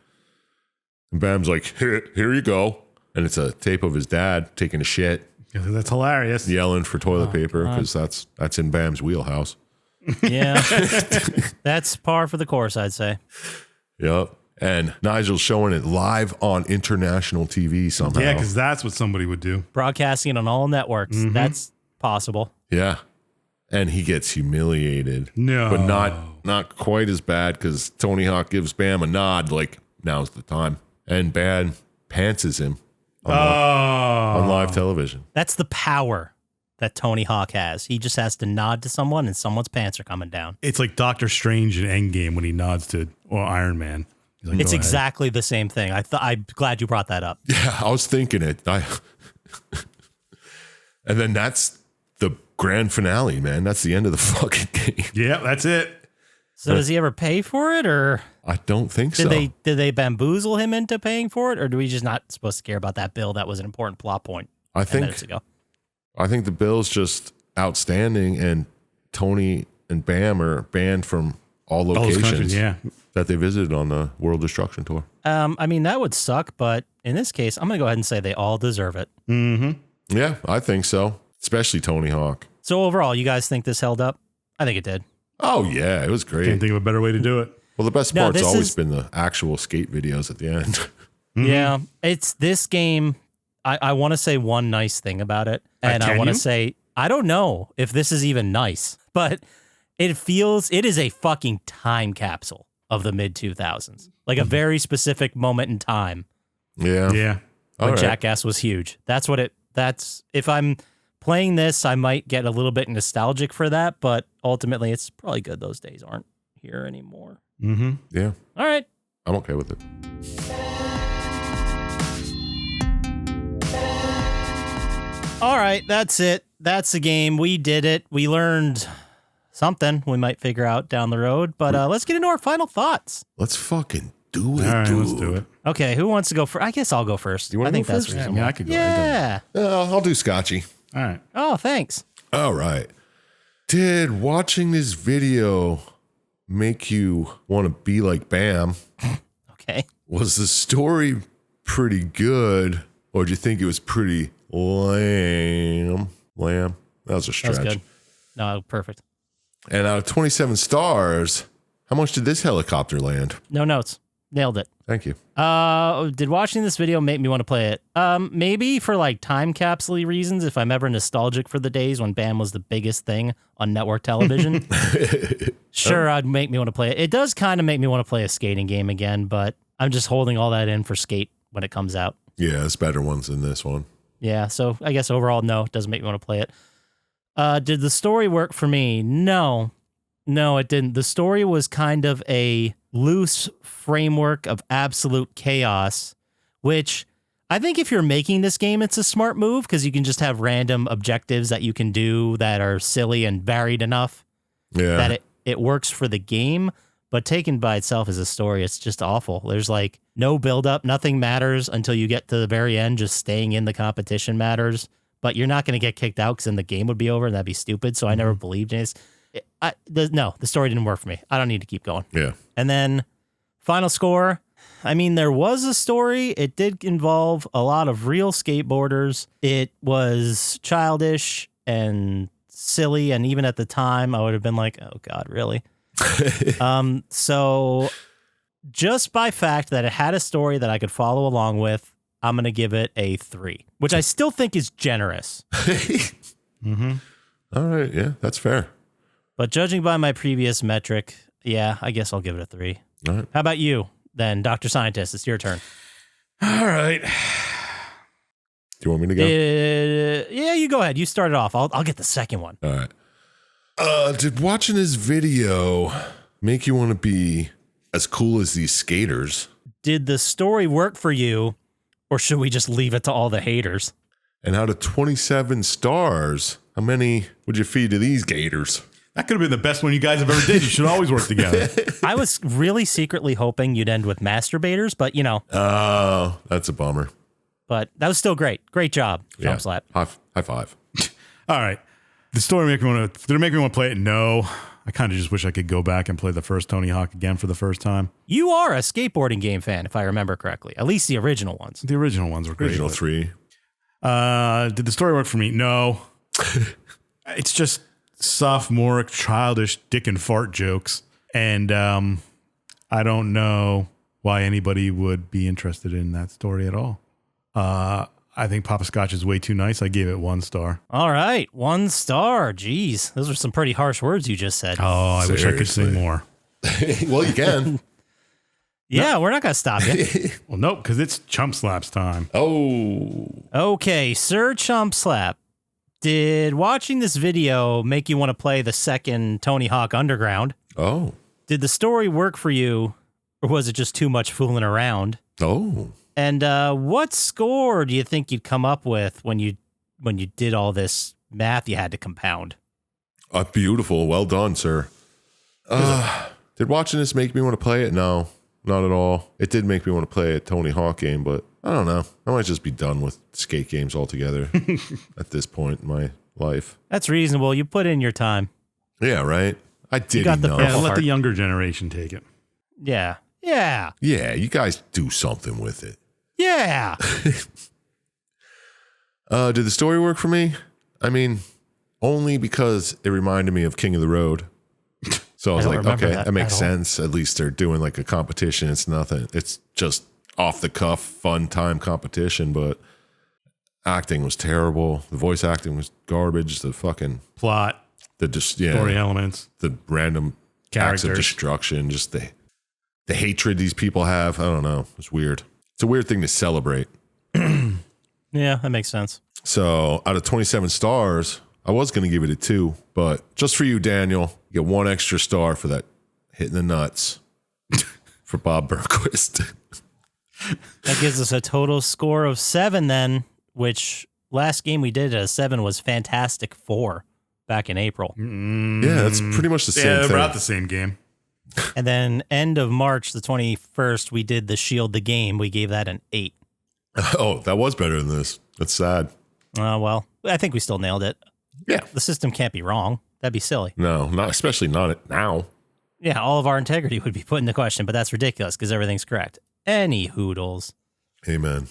And Bam's like, here you go. And it's a tape of his dad taking a shit, Yeah, that's hilarious. yelling for toilet paper because that's in Bam's wheelhouse. Yeah. That's par for the course, I'd say. Yep. And Nigel's showing it live on international TV somehow. Yeah, because that's what somebody would do. Broadcasting on all networks. That's possible. Yeah. And he gets humiliated. No. But not quite as bad because Tony Hawk gives Bam a nod like, now's the time. And Bam pantses him on live television. That's the power that Tony Hawk has. He just has to nod to someone and someone's pants are coming down. It's like Doctor Strange in Endgame when he nods to Iron Man. He's like, It's "Go ahead." exactly the same thing. I'm glad you brought that up. Yeah, I was thinking it. And then that's the grand finale, man. That's the end of the fucking game. Yeah, that's it. So does he ever pay for it, or I don't think so. did they bamboozle him into paying for it, or do we just not supposed to care about that bill? That was an important plot point. I 10 minutes ago. think the bill's just outstanding, and Tony and Bam are banned from all All those locations countries, yeah. that they visited on the World Destruction Tour. I mean, that would suck, but in this case, I'm going to go ahead and say they all deserve it. Mm-hmm. Yeah, I think so. Especially Tony Hawk. So overall, you guys think this held up? I think it did. Oh, yeah, it was great. Can't think of a better way to do it. Well, the best No, part's this always is- been the actual skate videos at the end. Yeah, it's this game. I want to say one nice thing about it, and I can want to you? say I don't know if this is even nice, but it is a fucking time capsule of the mid 2000s, like a very specific moment in time Yeah. Yeah. All when right. Jackass was huge. That's if I'm playing this, I might get a little bit nostalgic for that, but ultimately, it's probably good those days aren't here anymore. Mm-hmm. Yeah, All right. I'm okay with it. All right, that's it. That's the game. We did it. We learned something we might figure out down the road, but let's get into our final thoughts. Let's fucking do it, All right, dude. let's do it. Okay, who wants to go first? I guess I'll go first. You wanna I think go that's first? Yeah, I reasonable. mean, I could go. Yeah. I'll do Scotchy. All right. Oh, thanks. All right. Did watching this video make you want to be like Bam? Okay. Was the story pretty good, or do you think it was pretty lame? Lamb? That was a That stretch. was good. No, perfect. And out of 27 stars, how much did this helicopter land? No notes. Nailed it. Thank you. Did watching this video make me want to play it? Maybe for like time capsule reasons, if I'm ever nostalgic for the days when Bam was the biggest thing on network television. Sure, I'd make me want to play it. It does kind of make me want to play a skating game again, but I'm just holding all that in for Skate when it comes out. Yeah, it's better ones than this one. Yeah, so I guess overall, no, it doesn't make me want to play it. Did the story work for me? No, it didn't. The story was kind of a loose framework of absolute chaos, which I think if you're making this game, it's a smart move because you can just have random objectives that you can do that are silly and varied enough Yeah. that it works for the game. But taken by itself as a story, it's just awful. There's like no buildup. Nothing matters until you get to the very end. Just staying in the competition matters. But you're not going to get kicked out because then the game would be over and that'd be stupid. So I never believed in it. The story didn't work for me. I don't need to keep going. Yeah. And then final score. I mean, there was a story. It did involve a lot of real skateboarders. It was childish and silly. And even at the time, I would have been like, oh, God, really? So just by fact that it had a story that I could follow along with, I'm going to give it a 3, which I still think is generous. Mm-hmm. All right. Yeah, that's fair. But judging by my previous metric, yeah, I guess I'll give it a 3. All right. How about you then, Dr. Scientist? It's your turn. All right. Do you want me to go? Yeah, you go ahead. You start it off. I'll get the second one. All right. Did watching this video make you want to be as cool as these skaters? Did the story work for you, or should we just leave it to all the haters? And out of 27 stars, how many would you feed to these gators? That could have been the best one you guys have ever did. You should always work together. I was really secretly hoping you'd end with masturbators, but Oh, that's a bummer. but that was still great. Great job, Yeah. Chump Slap. High five. All right. The story did it make me want to play it? No. I kind of just wish I could go back and play the first Tony Hawk again for the first time. You are a skateboarding game fan, if I remember correctly. At least the original ones. The original ones were great. Original but- 3. Did the story work for me? No. It's just sophomoric, childish dick and fart jokes. And I don't know why anybody would be interested in that story at all. I think Poppascotch is way too nice. I gave it 1 star. All right, 1 star. Jeez, those are some pretty harsh words you just said. Oh, I wish I could Seriously. sing more. Well, you can. Yeah, we're not going to stop you. Well, nope, because it's Chump Slap's time. Oh. Okay, Sir Chump Slap. Did watching this video make you want to play the second Tony Hawk Underground? Oh. Did the story work for you, or was it just too much fooling around? Oh. And what score do you think you'd come up with when you did all this math you had to compound? Beautiful. Well done, sir. Did watching this make me want to play it? No, not at all. It did make me want to play a Tony Hawk game, but I don't know. I might just be done with skate games altogether at this point in my life. That's reasonable. You put in your time. Yeah, right? I did got the enough. Yeah, let Heart. the younger generation take it. Yeah. Yeah. Yeah, you guys do something with it. Yeah. Did the story work for me? I mean, only because it reminded me of King of the Road. So I was don't like, remember okay, that that makes at all. sense. At least they're doing like a competition. It's nothing. It's just off the cuff, fun time competition, but acting was terrible. The voice acting was garbage. The fucking, Plot, story elements. the random acts of Characters. destruction, just the hatred these people have. I don't know. It's weird. It's a weird thing to celebrate. Yeah, that makes sense. So out of 27 stars, I was going to give it a 2, but just for you, Daniel, you get 1 extra star for that hitting the nuts for Bob Burnquist. That gives us a total score of 7 then, which last game we did at a 7 was Fantastic Four back in April. Yeah, that's pretty much the same Yeah, thing. about the same game. And then end of March, the 21st, we did the Shield the Game. We gave that an 8. Oh, that was better than this. That's sad. Well, I think we still nailed it. Yeah. The system can't be wrong. That'd be silly. No, not especially not now. Yeah, all of our integrity would be put into question, but that's ridiculous because everything's correct. Any hoodles. Amen.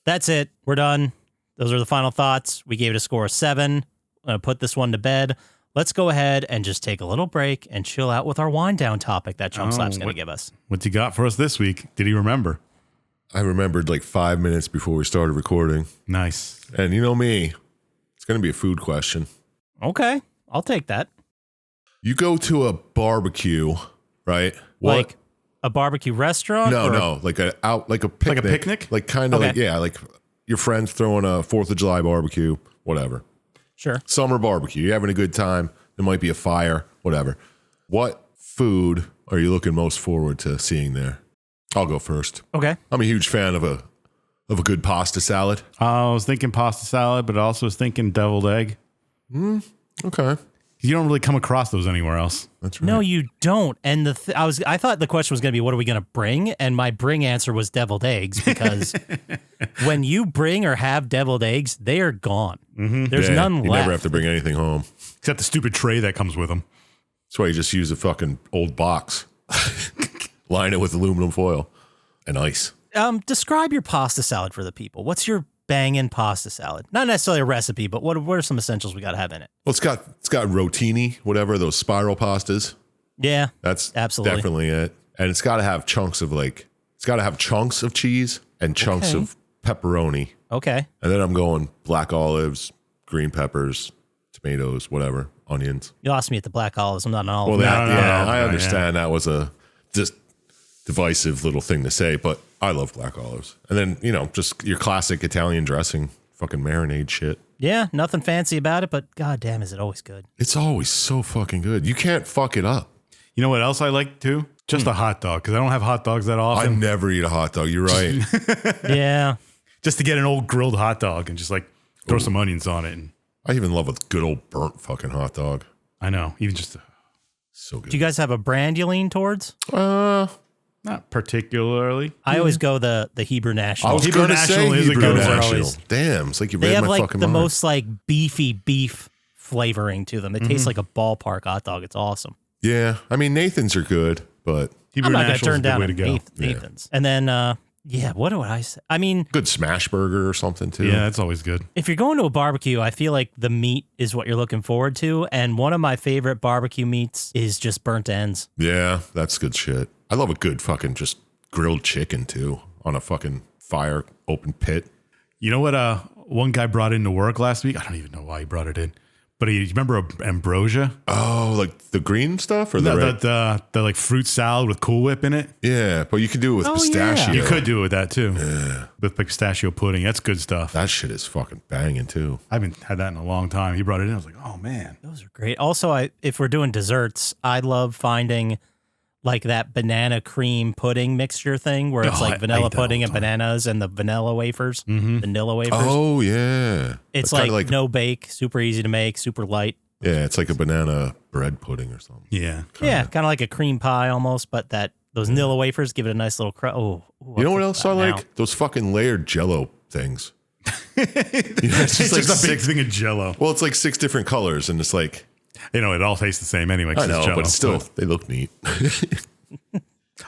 That's it. We're done. Those are the final thoughts. We gave it a score of 7. I'm going to put this one to bed. Let's go ahead and just take a little break and chill out with our wind down topic that Chump Slap's going to give us. What you got for us this week? Did he remember? I remembered like 5 minutes before we started recording. Nice. And you know me, it's going to be a food question. Okay, I'll take that. You go to a barbecue, right? Like a barbecue restaurant? No, like a picnic. picnic? Like kind of Okay. like your friends throwing a 4th of July barbecue, whatever. Sure. Summer barbecue. You're having a good time. There might be a fire, whatever. What food are you looking most forward to seeing there? I'll go first. Okay. I'm a huge fan of a good pasta salad. I was thinking pasta salad, but I also was thinking deviled egg. Okay. You don't really come across those anywhere else. That's right. No, you don't. And I thought the question was going to be, what are we going to bring? And my bring answer was deviled eggs because when you bring or have deviled eggs, they are gone. There's Yeah, none you left. never have to bring anything home. Except the stupid tray that comes with them. That's why you just use a fucking old box. Line it with aluminum foil and ice. Describe your pasta salad for the people. What's your banging pasta salad? Not necessarily a recipe, but what are some essentials we got to have in it? Well, it's got rotini, whatever, those spiral pastas. Yeah, That's absolutely definitely it. And it's got to have chunks of cheese and chunks Okay. of pepperoni. Okay. And then I'm going black olives, green peppers, tomatoes, whatever, onions. You lost me at the black olives. I'm not an olive. Well, man. No, I yeah. understand that was a just divisive little thing to say, but I love black olives. And then, just your classic Italian dressing, fucking marinade shit. Yeah, nothing fancy about it, but goddamn, is it always good. It's always so fucking good. You can't fuck it up. You know what else I like too? Just a hot dog, because I don't have hot dogs that I often. never eat a hot dog. You're right. Yeah. Just to get an old grilled hot dog and just like throw some onions on it. And I even love a good old burnt fucking hot dog. I know, even just So good. Do you guys have a brand you lean towards? not particularly. I always go the Hebrew National. I was Hebrew going to say National is a Hebrew good one. National. Always- Damn, it's like you They read have my like fucking the mind. most like beefy beef flavoring to them. It tastes like a ballpark hot dog. It's awesome. Yeah, I mean Nathan's are good, but Hebrew I'm not going to National is turn a good down way a to go. Nathan's. And then, what do I say? I mean, good smash burger or something too. Yeah, that's always good. if you're going to a barbecue, I feel like the meat is what you're looking forward to. And one of my favorite barbecue meats is just burnt ends. Yeah, that's good shit. I love a good fucking just grilled chicken too on a fucking fire, open pit. You know what? One guy brought into work last week. I don't even know why he brought it in, But you remember ambrosia? Oh, like the green stuff or the red? The like fruit salad with Cool Whip in it. Yeah, but you can do it with Oh, pistachio. You could do it with that too. Yeah. With pistachio pudding. That's good stuff. That shit is fucking banging too. I haven't had that in a long time. He brought it in. I was like, oh man. Those are great. Also, if we're doing desserts, I love finding like that banana cream pudding mixture thing where it's Oh, like I vanilla eat that all pudding the and time. bananas and the vanilla wafers, vanilla wafers. Oh yeah, it's kinda like no bake, super easy to make, super light. yeah, it's like a banana bread pudding or something. Yeah. Yeah, kind of like a cream pie almost, but those vanilla wafers give it a nice little ooh, You know I'm what thinking else I about it like? now. Those fucking layered Jello things. It's just like a big six- thing of Jello. Well, it's like 6 different colors, and it's like You know, it all tastes the same anyway. 'cause I know, it's Jell-O, but still, they look neat.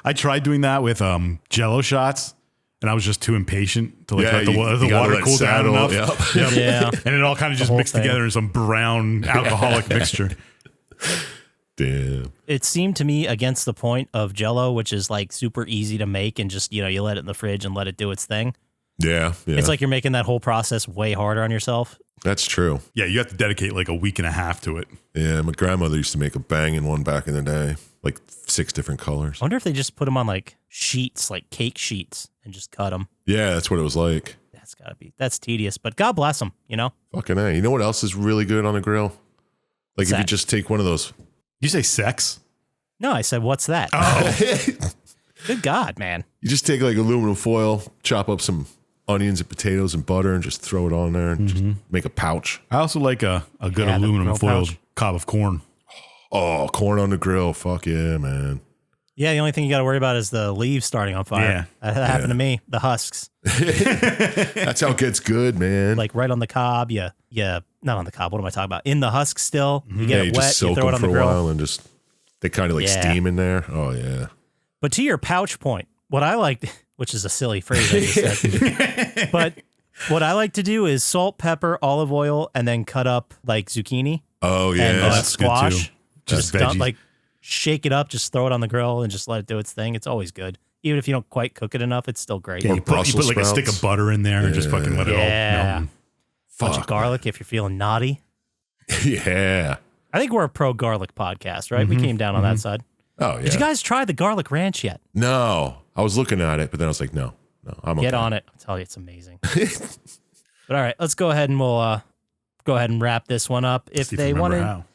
I tried doing that with Jello shots, and I was just too impatient to like Yeah, let the you water gotta let cool down settle, enough. yep. Yeah. And it all kind of just whole mixed thing. together in some brown alcoholic mixture. Damn. It seemed to me against the point of Jell-O, which is like super easy to make and just, you let it in the fridge and let it do its thing. Yeah, yeah. It's like you're making that whole process way harder on yourself. That's true. Yeah, you have to dedicate like a week and a half to it. Yeah, my grandmother used to make a banging one back in the day, like 6 different colors. I wonder if they just put them on like sheets, like cake sheets, and just cut them. Yeah, that's what it was like. That's tedious, but God bless them, Fucking A. You know what else is really good on a grill? Like if you that? just take one of those. You say sex? No, I said, what's that? Oh. Good God, man. You just take like aluminum foil, chop up some onions and potatoes and butter, and just throw it on there and just make a pouch. I also like a good Yeah, the aluminum grill foiled pouch. cob of corn. Oh, corn on the grill. Fuck yeah, man. Yeah, the only thing you got to worry about is the leaves starting on fire. Yeah. That happened to me. The husks, That's how it gets good, man. like right on the cob. Yeah, not on the cob. What am I talking about? In the husk still. You get you it just wet. You soak throw it them on for the a grill. while and just, they kind of like Yeah. steam in there. Oh, yeah. But to your pouch point, what I like, which is a silly phrase I just said, but what I like to do is salt, pepper, olive oil, and then cut up like zucchini Oh, yeah. and that's good, squash. too. Just That's veggies. like shake it up, just throw it on the grill and just let it do its thing. It's always good. Even if you don't quite cook it enough, it's still great. Yeah, Or you put Brussels like a stick sprouts. of butter in there and just fucking let it all Yeah. melt. Bunch Fuck, of garlic if you're feeling naughty. Yeah. I think we're a pro garlic podcast, right? We came down on that side. Oh, yeah. Did you guys try the garlic ranch yet? No. I was looking at it, but then I was like, no, I'm okay. Get on it. I'll tell you, it's amazing. But all right, let's go ahead and we'll go ahead and wrap this one up. If See they you remember wanted, how.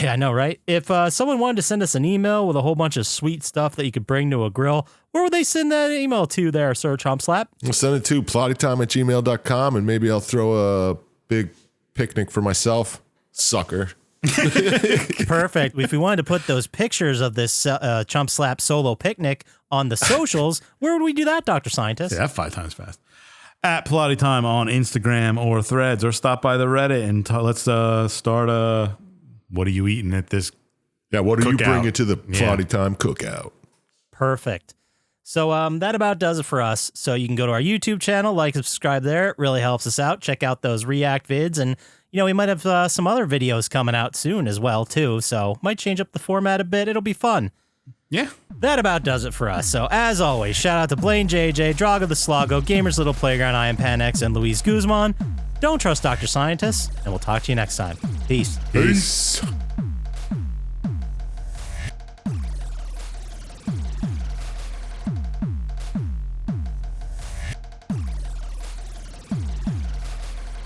yeah, I know, right? If someone wanted to send us an email with a whole bunch of sweet stuff that you could bring to a grill, where would they send that email to there, Sir Chump Slap? I'll send it to plottytime@gmail.com, and maybe I'll throw a big picnic for myself. Sucker. Perfect. If we wanted to put those pictures of this Chump Slap solo picnic on the socials, where would we do that, Dr. Scientist? Yeah, 5 times fast. At Plotty Time on Instagram or Threads, or stop by the Reddit and let's start what are you eating at this? Yeah, what are you Cookout. bringing to the Yeah. Plotty Time cookout? Perfect. So that about does it for us. So you can go to our YouTube channel, like, subscribe there. It really helps us out. Check out those React vids. And, we might have some other videos coming out soon as well, too. So might change up the format a bit. It'll be fun. Yeah. That about does it for us. So as always, shout out to Blaine JJ, Drago the Slago, Gamers Little Playground, I Am Panex, and Luis Guzman. Don't trust Dr. Scientist, and we'll talk to you next time. Peace. Peace.